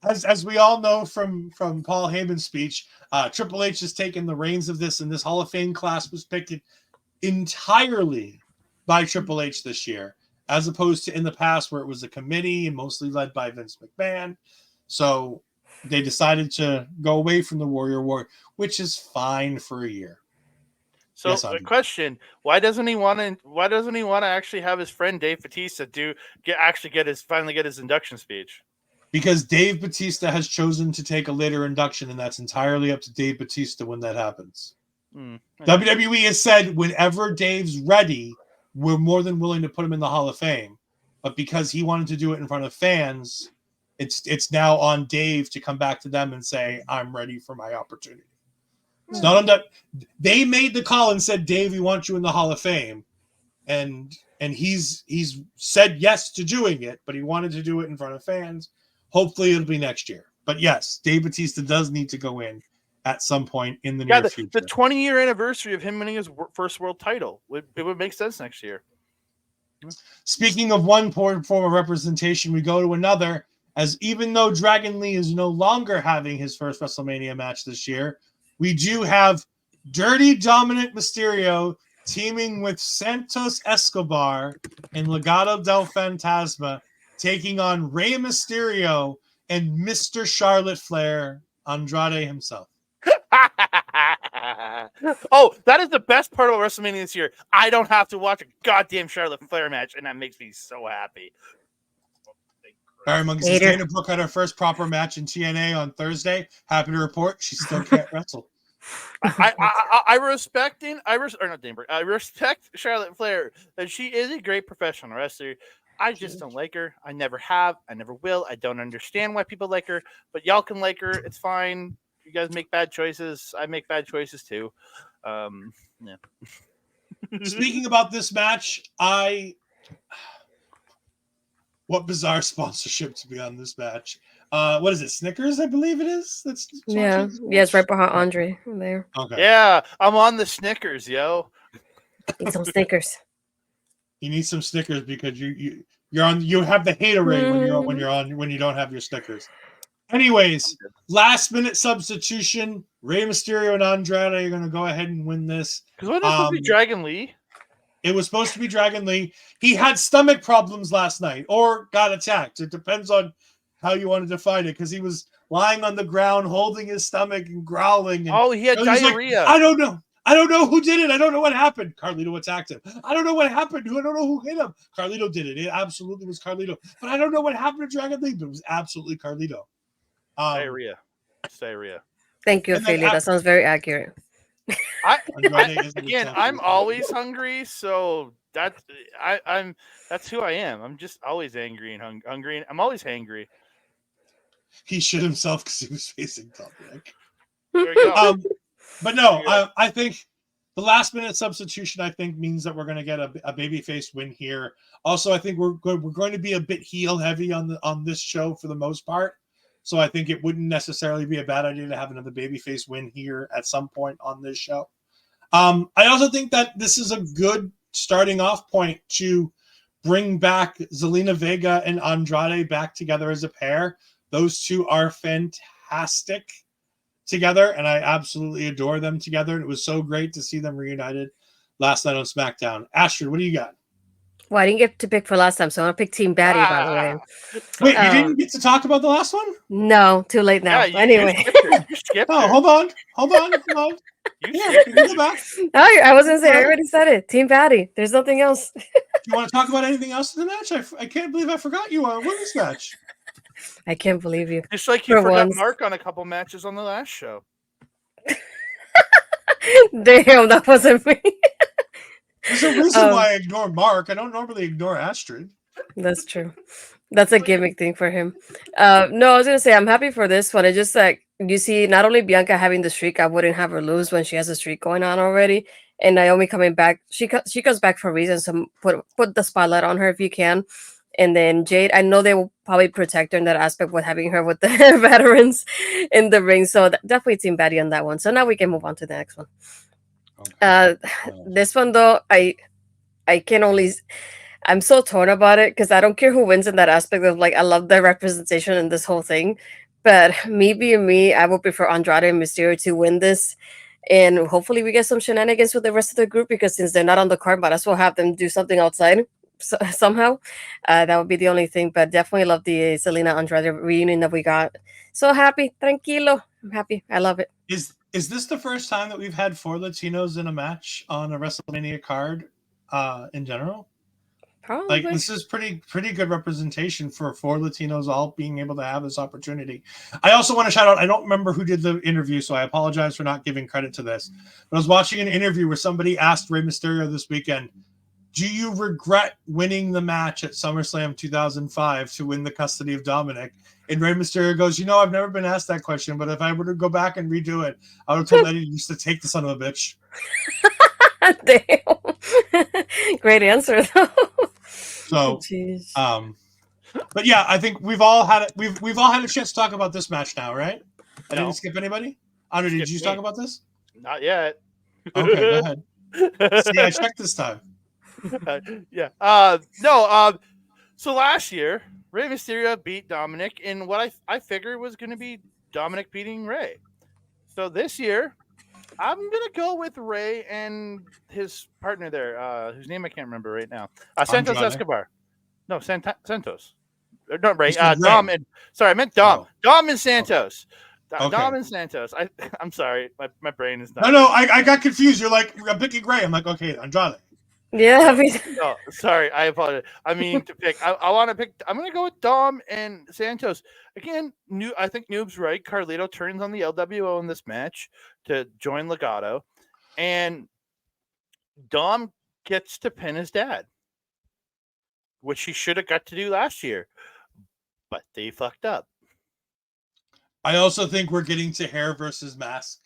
As we all know from Paul Heyman's speech, Triple H has taken the reins of this, and this Hall of Fame class was picked entirely by Triple H this year, as opposed to in the past where it was a committee and mostly led by Vince McMahon. So they decided to go away from the Warrior Award, which is fine for a year. So yes, the question: why doesn't he want to actually have his friend Dave Bautista finally get his induction speech? Because Dave Bautista has chosen to take a later induction, and that's entirely up to Dave Bautista when that happens. WWE has said whenever Dave's ready, we're more than willing to put him in the Hall of Fame. But because he wanted to do it in front of fans, it's now on Dave to come back to them and say, "I'm ready for my opportunity." It's not on that. They made the call and said, "Dave, we want you in the Hall of Fame," and he's said yes to doing it, but he wanted to do it in front of fans. Hopefully, it'll be next year. But yes, Dave Bautista does need to go in at some point in the near future. The 20-year anniversary of him winning his first world title it would make sense next year. Speaking of one form of representation, we go to another. As even though Dragon Lee is no longer having his first WrestleMania match this year, we do have Dirty Dominant Mysterio teaming with Santos Escobar and Legado del Fantasma, taking on Rey Mysterio and Mr. Charlotte Flair, Andrade himself. Oh, that is the best part of WrestleMania this year. I don't have to watch a goddamn Charlotte Flair match, and that makes me so happy. Barry Monkey says Dana Brooke had her first proper match in TNA on Thursday. Happy to report she still can't wrestle. I respect Charlotte Flair, that she is a great professional wrestler. I just don't like her. I never have. I never will. I don't understand why people like her, but y'all can like her. It's fine. You guys make bad choices. I make bad choices too. Yeah. Speaking about this match, what bizarre sponsorship to be on this match. What is it? Snickers, I believe it is. That's it's right behind Andre there. Okay. Yeah, I'm on the Snickers, yo. Need some Snickers. You need some Snickers because you have the haterade when you don't have your Snickers. Anyways, last minute substitution. Rey Mysterio and Andrade are going to go ahead and win this. Because wasn't it supposed to be Dragon Lee? It was supposed to be Dragon Lee. He had stomach problems last night or got attacked. It depends on how you want to define it, because he was lying on the ground holding his stomach and growling. And he had diarrhea. Like, I don't know who did it. I don't know what happened. Carlito attacked him. I don't know what happened. I don't know who hit him. Carlito did it. It absolutely was Carlito. But I don't know what happened to Dragon Lee, but it was absolutely Carlito. Diarrhea. Thank you, Ophelia. That sounds very accurate. I'm always hungry, so that's who I am. I'm just always angry and hungry, and I'm always hangry. He shit himself because he was facing Dominic. There you go. But no, I think the last minute substitution means that we're going to get a babyface win here. Also, I think we're going to be a bit heel heavy on this show for the most part. So I think it wouldn't necessarily be a bad idea to have another babyface win here at some point on this show. I also think that this is a good starting off point to bring back Zelina Vega and Andrade back together as a pair. Those two are fantastic together, and I absolutely adore them together. And it was so great to see them reunited last night on SmackDown. Astrid, what do you got? Well, I didn't get to pick for last time, so I'm going to pick Team Batty, by the way. Wait, you didn't get to talk about the last one? No, too late now. Yeah, anyway. You skipped Oh, it. hold on. You go back. No, I was going to say, I already said it. Team Batty. There's nothing else. You want to talk about anything else in the match? I can't believe I forgot you on a women's match. I can't believe you. Just like you forgot Mark on a couple matches on the last show. Damn, that wasn't me. There's a reason why I ignore Mark. I don't normally ignore Astrid. That's true. That's a gimmick thing for him. No, I was going to say, I'm happy for this one. It's just like, you see, not only Bianca having the streak, I wouldn't have her lose when she has a streak going on already. And Naomi coming back. She comes back for reasons, so put the spotlight on her if you can. And then Jade, I know they will probably protect her in that aspect with having her with the veterans in the ring. So definitely Team Batty on that one. So now we can move on to the next one. Okay. This one though, I can only. I'm so torn about it because I don't care who wins in that aspect of like I love the representation in this whole thing, but me being me, I would prefer Andrade and Mysterio to win this, and hopefully we get some shenanigans with the rest of the group because since they're not on the card, might as well have them do something outside somehow. That would be the only thing, but definitely love the Selena Andrade reunion that we got. So happy, tranquilo. I'm happy. I love it. Is this the first time that we've had 4 Latinos in a match on a WrestleMania card in general? Like Probably. this is pretty good representation for 4 Latinos all being able to have this opportunity. I also want to shout out, I don't remember who did the interview, so I apologize for not giving credit to this. But I was watching an interview where somebody asked Rey Mysterio this weekend, do you regret winning the match at SummerSlam 2005 to win the custody of Dominic? And Rey Mysterio goes, I've never been asked that question, but if I were to go back and redo it, I would have told Eddie used to take the son of a bitch. Damn. Great answer though. So, Jeez. but yeah, I think we've all had it. We've all had a chance to talk about this match now, right? I didn't skip anybody. Andre, did you talk about this? Not yet. Okay, go ahead. See, I checked this time. So last year, Rey Mysterio beat Dominic in what I figured was going to be Dominic beating Rey. So this year, I'm going to go with Rey and his partner there, whose name I can't remember right now. Santos Andrade. Escobar. No, Santos. Not Rey. Ray. Dom and sorry, I meant Dom. Oh. Dom and Santos. Okay. Dom and Santos. I'm sorry, my brain is not. No, I got confused. You're like Becky Gray. I'm like, okay, Andrade. Yeah, No, sorry, I apologize. I mean to pick. I want to pick. I'm going to go with Dom and Santos again. I think Noob's right. Carlito turns on the LWO in this match to join Legado, and Dom gets to pin his dad, which he should have got to do last year, but they fucked up. I also think we're getting to hair versus mask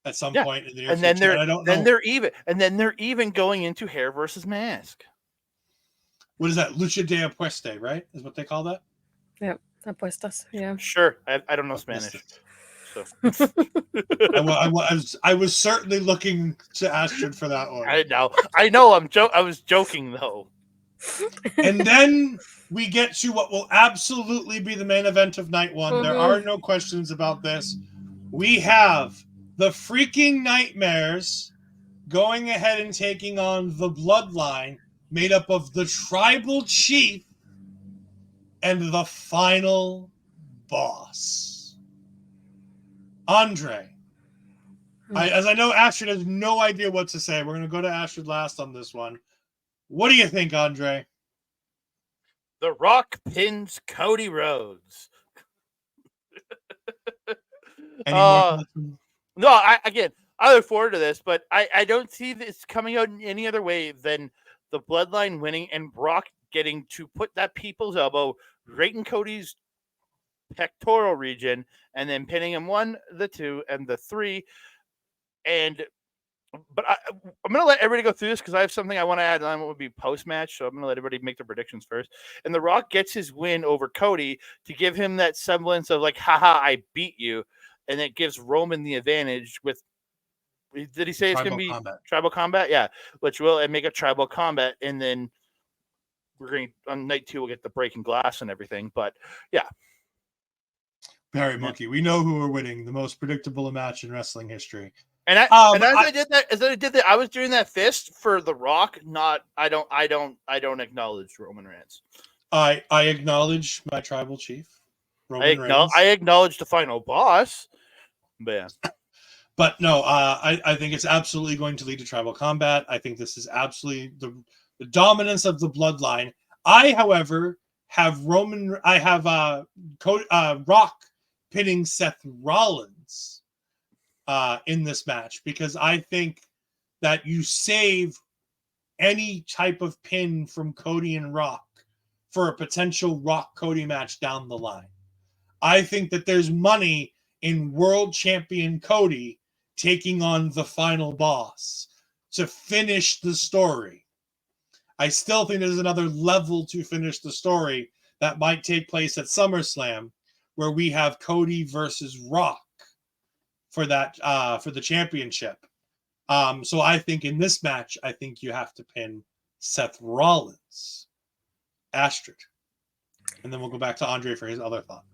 at some point in the near future. They're even going into hair versus mask. What is that? Lucha de apueste, right? Is what they call that? Yeah, apuestas. Yeah. Sure. I don't know Spanish. So. I was certainly looking to Astrid for that one. I know. I was joking though. And then we get to what will absolutely be the main event of night one. There are no questions about this. We have the freaking Nightmares going ahead and taking on the Bloodline, made up of the Tribal Chief and the Final Boss. Andre. As I know Astrid has no idea what to say, we're going to go to Astrid last on this one. What do you think, Andre? The Rock pins Cody Rhodes. Any more thoughts? No, I look forward to this, but I don't see this coming out in any other way than the Bloodline winning and Brock getting to put that people's elbow right in Cody's pectoral region and then pinning him 1, the 2, and the 3. But I'm going to let everybody go through this because I have something I want to add on what would be post-match. So I'm going to let everybody make their predictions first. And The Rock gets his win over Cody to give him that semblance of like, haha, I beat you. And it gives Roman the advantage with, did he say it's going to be tribal combat? Yeah, which will make a tribal combat. And then we're going to, on night 2, we'll get the breaking glass and everything. But yeah. Barry Monkey. We know who are winning the most predictable match in wrestling history. And as I did that, I was doing that fist for The Rock. I don't acknowledge Roman Reigns. I acknowledge my tribal chief, Roman Reigns. I acknowledge the final boss. But yeah. But no, I think it's absolutely going to lead to tribal combat. I think this is absolutely the dominance of the Bloodline. I, however, have Rock pinning Seth Rollins in this match because I think that you save any type of pin from Cody and Rock for a potential Rock Cody match down the line. I think that there's money in world champion Cody taking on the final boss to finish the story. I still think there's another level to finish the story that might take place at SummerSlam where we have Cody versus Rock for that for the championship. So I think in this match, I think you have to pin Seth Rollins, Astrid, and then we'll go back to Andre for his other thought.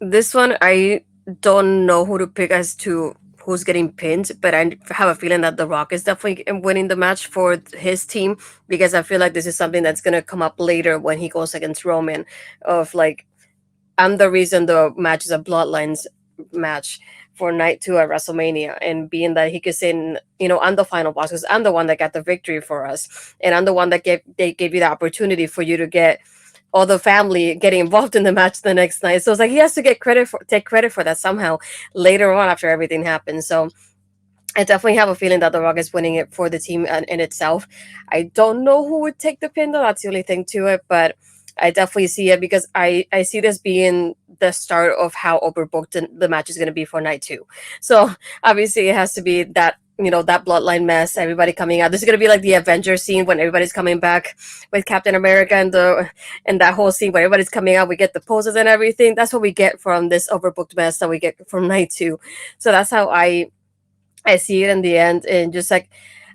This one, I don't know who to pick as to who's getting pinned, but I have a feeling that The Rock is definitely winning the match for his team, because I feel like this is something that's going to come up later when he goes against Roman. Of like, I'm the reason the match is a Bloodlines match for night 2 at WrestleMania, and being that he could say, I'm the final boss because I'm the one that got the victory for us, and I'm the one that gave you the opportunity for you to get all the family getting involved in the match the next night. So it's like he has to take credit for that somehow later on after everything happens. So I definitely have a feeling that The Rock is winning it for the team in itself. I don't know who would take the pin though. That's the only thing to it, but I definitely see it because I see this being the start of how overbooked the match is going to be for night 2. So obviously it has to be that, that bloodline mess, everybody coming out. This is going to be like the Avengers scene when everybody's coming back with Captain America and that whole scene where everybody's coming out. We get the poses and everything. That's what we get from this overbooked mess that we get from night 2. So that's how I see it in the end. And just like,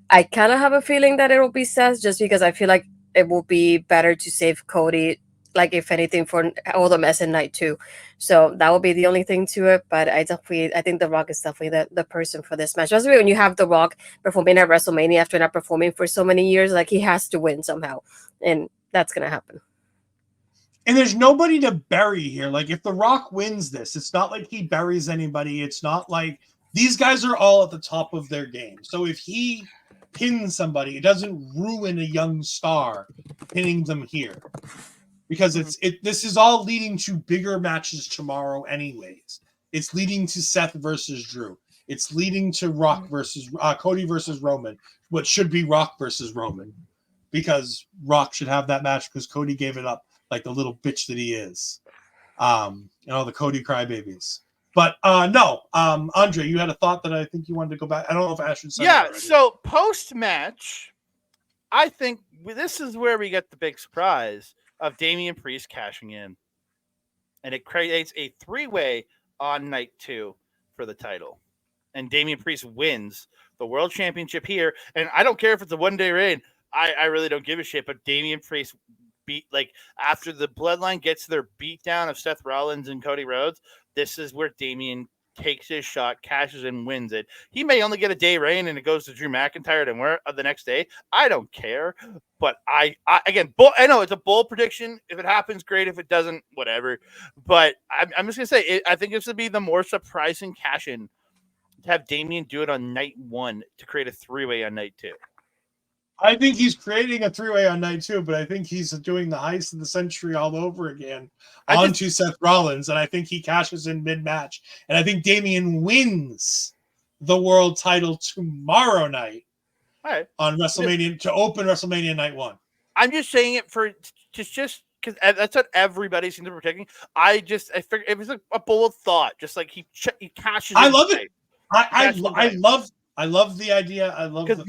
I kind of have a feeling that it'll be Seth, just because I feel like it will be better to save Cody, like if anything, for all the mess in night 2. So that will be the only thing to it. But I think The Rock is definitely the person for this match. Especially when you have The Rock performing at WrestleMania after not performing for so many years, like he has to win somehow. And that's going to happen. And there's nobody to bury here. Like, if The Rock wins this, it's not like he buries anybody. It's not like these guys are all at the top of their game. So if he pins somebody, it doesn't ruin a young star pinning them here. Because this is all leading to bigger matches tomorrow anyways. It's leading to Seth versus Drew. It's leading to Rock versus Cody versus Roman, what should be Rock versus Roman. Because Rock should have that match because Cody gave it up like the little bitch that he is. The Cody crybabies. But no, Andre, you had a thought that I think you wanted to go back. I don't know if Ashton said Yeah, it so post-match, I think this is where we get the big surprise of Damian Priest cashing in. And it creates a 3-way on night 2 for the title. And Damian Priest wins the World Championship here. And I don't care if it's a one-day reign. I really don't give a shit. But Damian Priest after the Bloodline gets their beatdown of Seth Rollins and Cody Rhodes, this is where Damian takes his shot, cashes in, wins it. He may only get a day reign and it goes to Drew McIntyre and where the next day. I don't care. But I know it's a bold prediction. If it happens, great. If it doesn't, whatever. But I'm just going to say, I think this would be the more surprising cash in to have Damian do it on night 1 to create a 3-way on night 2. I think he's creating a 3-way on night 2, but I think he's doing the heist of the century all over again onto Seth Rollins, and I think he cashes in mid-match. And I think Damian wins the world title tomorrow night on WrestleMania to open WrestleMania night 1. I'm just saying it for just because that's what everybody seems to be predicting. I figured it was a bold thought, just like he cashes. I love it. I love the idea. I love because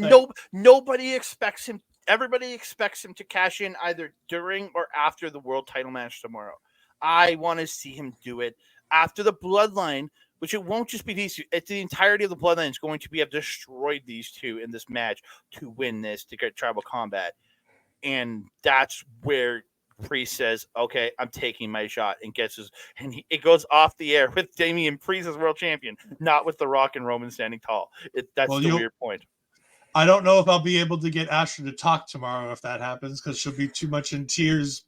nobody expects him. Everybody expects him to cash in either during or after the world title match tomorrow. I want to see him do it after the Bloodline, which it won't just be these two. It's the entirety of the Bloodline is going to have destroyed these two in this match to win this, to get Tribal Combat. And that's where Priest says, okay, I'm taking my shot, and it goes off the air with Damian Priest as world champion, not with The Rock and Roman standing tall. That's the weird point. I don't know if I'll be able to get Asher to talk tomorrow if that happens, because she'll be too much in tears,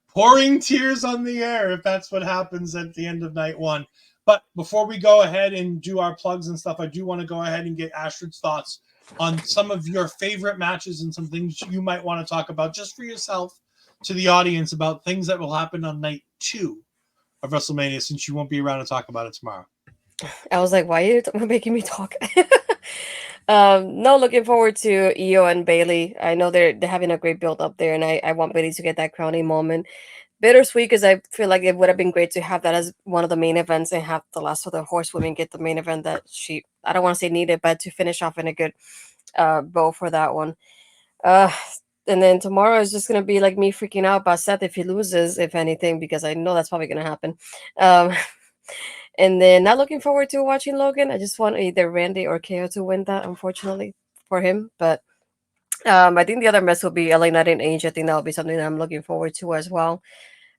pouring tears on the air if that's what happens at the end of night 1. But before we go ahead and do our plugs and stuff, I do want to go ahead and get Astrid's thoughts on some of your favorite matches and some things you might want to talk about just for yourself to the audience about things that will happen on night 2 of WrestleMania, since you won't be around to talk about it tomorrow. I was like, why are you making me talk? No, looking forward to Io and Bailey. I know they're having a great build up there, and I want Bailey to get that crowning moment. Bittersweet, because I feel like it would have been great to have that as one of the main events and have the last of the horsewomen get the main event that I don't want to say needed, but to finish off in a good bow for that one. And then tomorrow is just going to be like me freaking out about Seth if he loses, if anything, because I know that's probably going to happen. And then not looking forward to watching Logan. I just want either Randy or KO to win that, unfortunately. for him. But I think the other mess will be LA Knight and Age. I think that will be something that I'm looking forward to as well.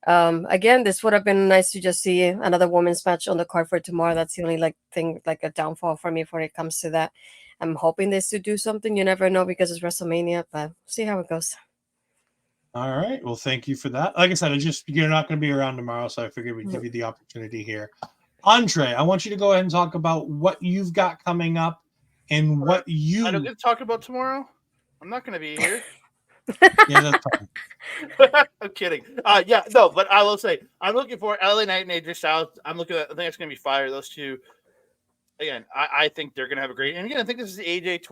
Again, this would have been nice to just see another women's match on the card for tomorrow. That's the only thing, like a downfall for me when it comes to that. I'm hoping this to do something. You never know because it's WrestleMania, but see how it goes. All right. Well, thank you for that. Like I said, you're not going to be around tomorrow, so I figured we'd give you the opportunity here. Andre, I want you to go ahead and talk about what you've got coming up and what you. I don't get to talk about tomorrow. I'm not going to be here. Yeah, that's fine. I'm kidding. Yeah, no, but I will say I'm looking for LA Knight and AJ Styles. I think it's going to be fire. Those two. Again, I think they're going to have a great. And again, I think this is AJ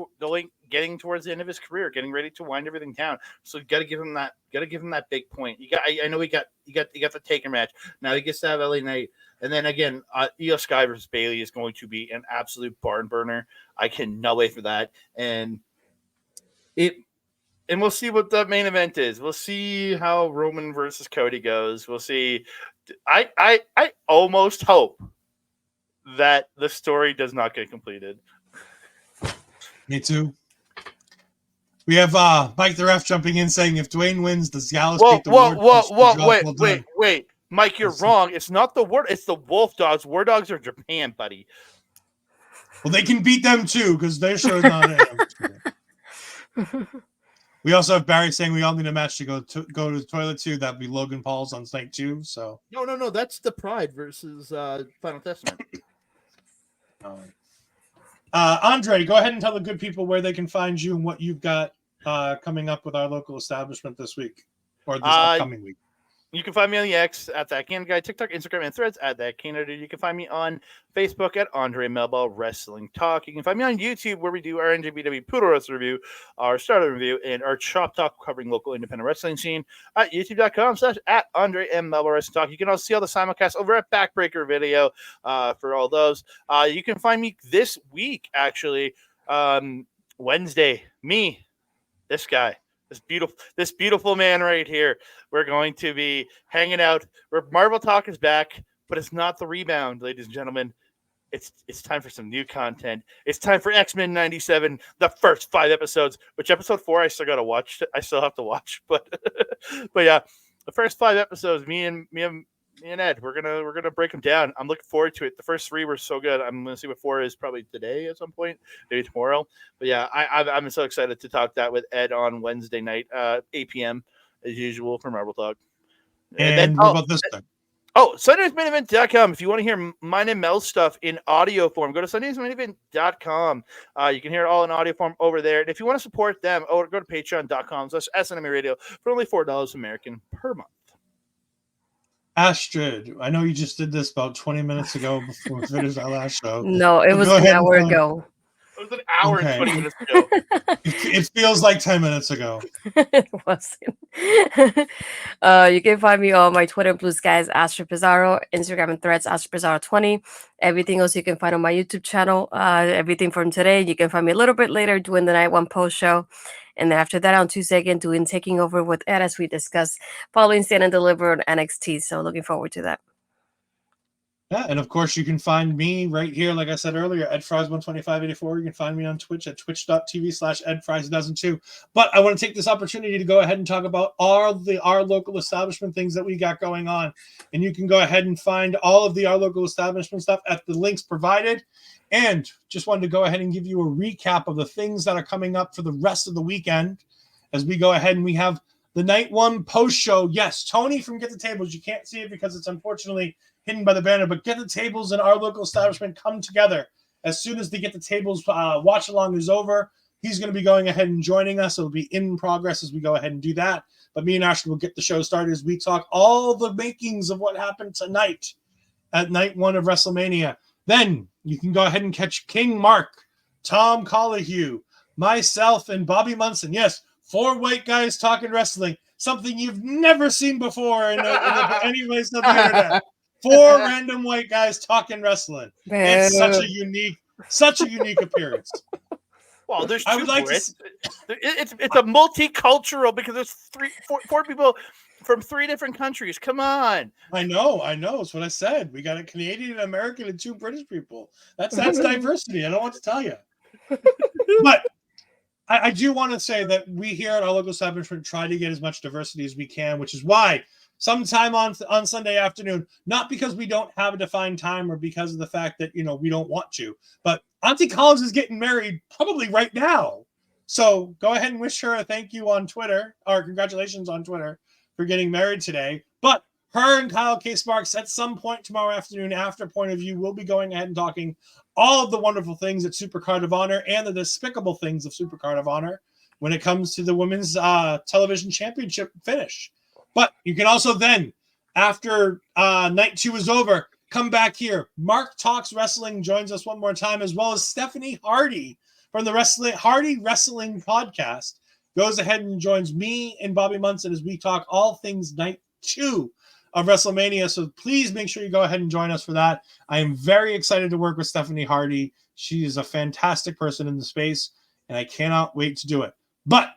getting towards the end of his career, getting ready to wind everything down. So you got to give him that. Got to give him that big point. I know he got the Taker match. Now he gets to have LA Knight, and then again, Io Sky versus Bayley is going to be an absolute barn burner. I cannot wait for that. And we'll see what the main event is. We'll see how Roman versus Cody goes. We'll see. I almost hope that the story does not get completed. Me too. We have Mike the ref jumping in saying if Dwayne wins, does Gallus beat the Ward? Wait. Mike, you're wrong. It's not the Ward. It's the Wolf Dogs. War Dogs are Japan, buddy. Well, they can beat them too because their show's not in. We also have Barry saying we all need a match to go to the toilet too. That'd be Logan Paul's on night 2. So no. That's the Pride versus Final Testament. Andre, go ahead and tell the good people where they can find you and what you've got coming up with our local establishment this week or this upcoming week. You can find me on the X at That Canada Guy, TikTok, Instagram, and Threads at That Canada. You can find me on Facebook at Andre Melba Wrestling Talk. You can find me on YouTube where we do our NJBW Poodle Wrestling review, our Starter review, and our Chop Talk covering local independent wrestling scene at youtube.com/at Andre M. Melba Wrestling Talk. You can also see all the simulcasts over at Backbreaker Video for all those. You can find me this week, actually, Wednesday. Me, this guy. This beautiful man right here. We're going to be hanging out. Marvel Talk is back, but it's not the rebound, ladies and gentlemen. It's time for some new content. It's time for X-Men 97, the first 5 episodes, which episode 4 I still got to watch. I still have to watch, but yeah, the first 5 episodes, me and Ed, we're gonna break them down. I'm looking forward to it. The first 3 were so good. I'm gonna see what 4 is probably today at some point, maybe tomorrow. But yeah, I'm so excited to talk that with Ed on Wednesday night, 8 p.m. as usual for Marvel Talk. And then, what about this thing? SundaysMainEvent.com. If you want to hear mine and Mel's stuff in audio form, go to SundaysMainEvent.com. You can hear it all in audio form over there. And if you want to support them, go to Patreon.com/SNME Radio for only $4 American per month. Astrid, I know you just did this about 20 minutes ago before we finished our last show. No, it was an hour ago. It was an hour and 20 minutes ago. It feels like 10 minutes ago. It wasn't. You can find me on my Twitter and Blue Skies, Astrid Pizarro, Instagram and Threads, Astrid Pizarro 20. Everything else you can find on my YouTube channel. Everything from today, you can find me a little bit later doing the Night 1 post show. And then after that, on Tuesday again, doing Taking Over with Ed, as we discussed, following Stand and Deliver on NXT. So looking forward to that. Yeah, and of course, you can find me right here, like I said earlier, EdFries12584. You can find me on Twitch at twitch.tv/EdFries2002. But I want to take this opportunity to go ahead and talk about our local establishment things that we got going on. And you can go ahead and find all of our local establishment stuff at the links provided. And just wanted to go ahead and give you a recap of the things that are coming up for the rest of the weekend as we go ahead and we have the Night 1 post show. Yes, Tony from Get the Tables. You can't see it because it's unfortunately hidden by the banner, but Get the Tables and our local establishment come together. As soon as the Get the Tables watch along is over, he's going to be going ahead and joining us. It'll be in progress as we go ahead and do that. But me and Ashley will get the show started as we talk all the makings of what happened tonight at Night 1 of WrestleMania. Then you can go ahead and catch King Mark, Tom Collihue, myself, and Bobby Munson. Yes, 4 white guys talking wrestling, something you've never seen before in any place on the internet. 4 random white guys talking wrestling. It's such a unique appearance. Well, there's 2 I would like Brits. It's a multicultural because there's 4 people from 3 different countries. Come on. I know. It's what I said. We got a Canadian, an American, and 2 British people. That's diversity. I don't want to tell you. But I do want to say that we here at our local establishment try to get as much diversity as we can, which is why sometime on Sunday afternoon, not because we don't have a defined time or because of the fact that, we don't want to, but Auntie Collins is getting married probably right now. So go ahead and wish her a thank you on Twitter, or congratulations on Twitter for getting married today. But her and Kyle K. Sparks at some point tomorrow afternoon after Point of View will be going ahead and talking all of the wonderful things at Supercard of Honor and the despicable things of Supercard of Honor when it comes to the Women's Television Championship finish. But you can also then, after night 2 is over, come back here. Mark Talks Wrestling joins us one more time, as well as Stephanie Hardy from the Hardy Wrestling Podcast goes ahead and joins me and Bobby Munson as we talk all things night 2 of WrestleMania. So please make sure you go ahead and join us for that. I am very excited to work with Stephanie Hardy. She is a fantastic person in the space, and I cannot wait to do it. But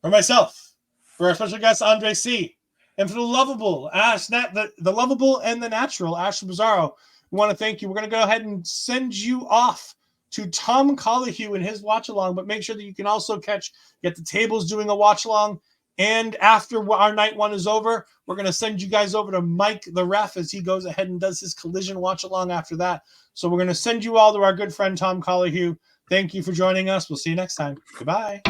for myself, for our special guest, Andre C., and for the lovable Ash, the lovable and the natural Ash Bizarro, we want to thank you. We're going to go ahead and send you off to Tom Collihue and his watch along, but make sure that you can also get the tables doing a watch along. And after our night 1 is over, we're going to send you guys over to Mike the ref as he goes ahead and does his collision watch along after that. So we're going to send you all to our good friend Tom Collihue. Thank you for joining us. We'll see you next time. Goodbye.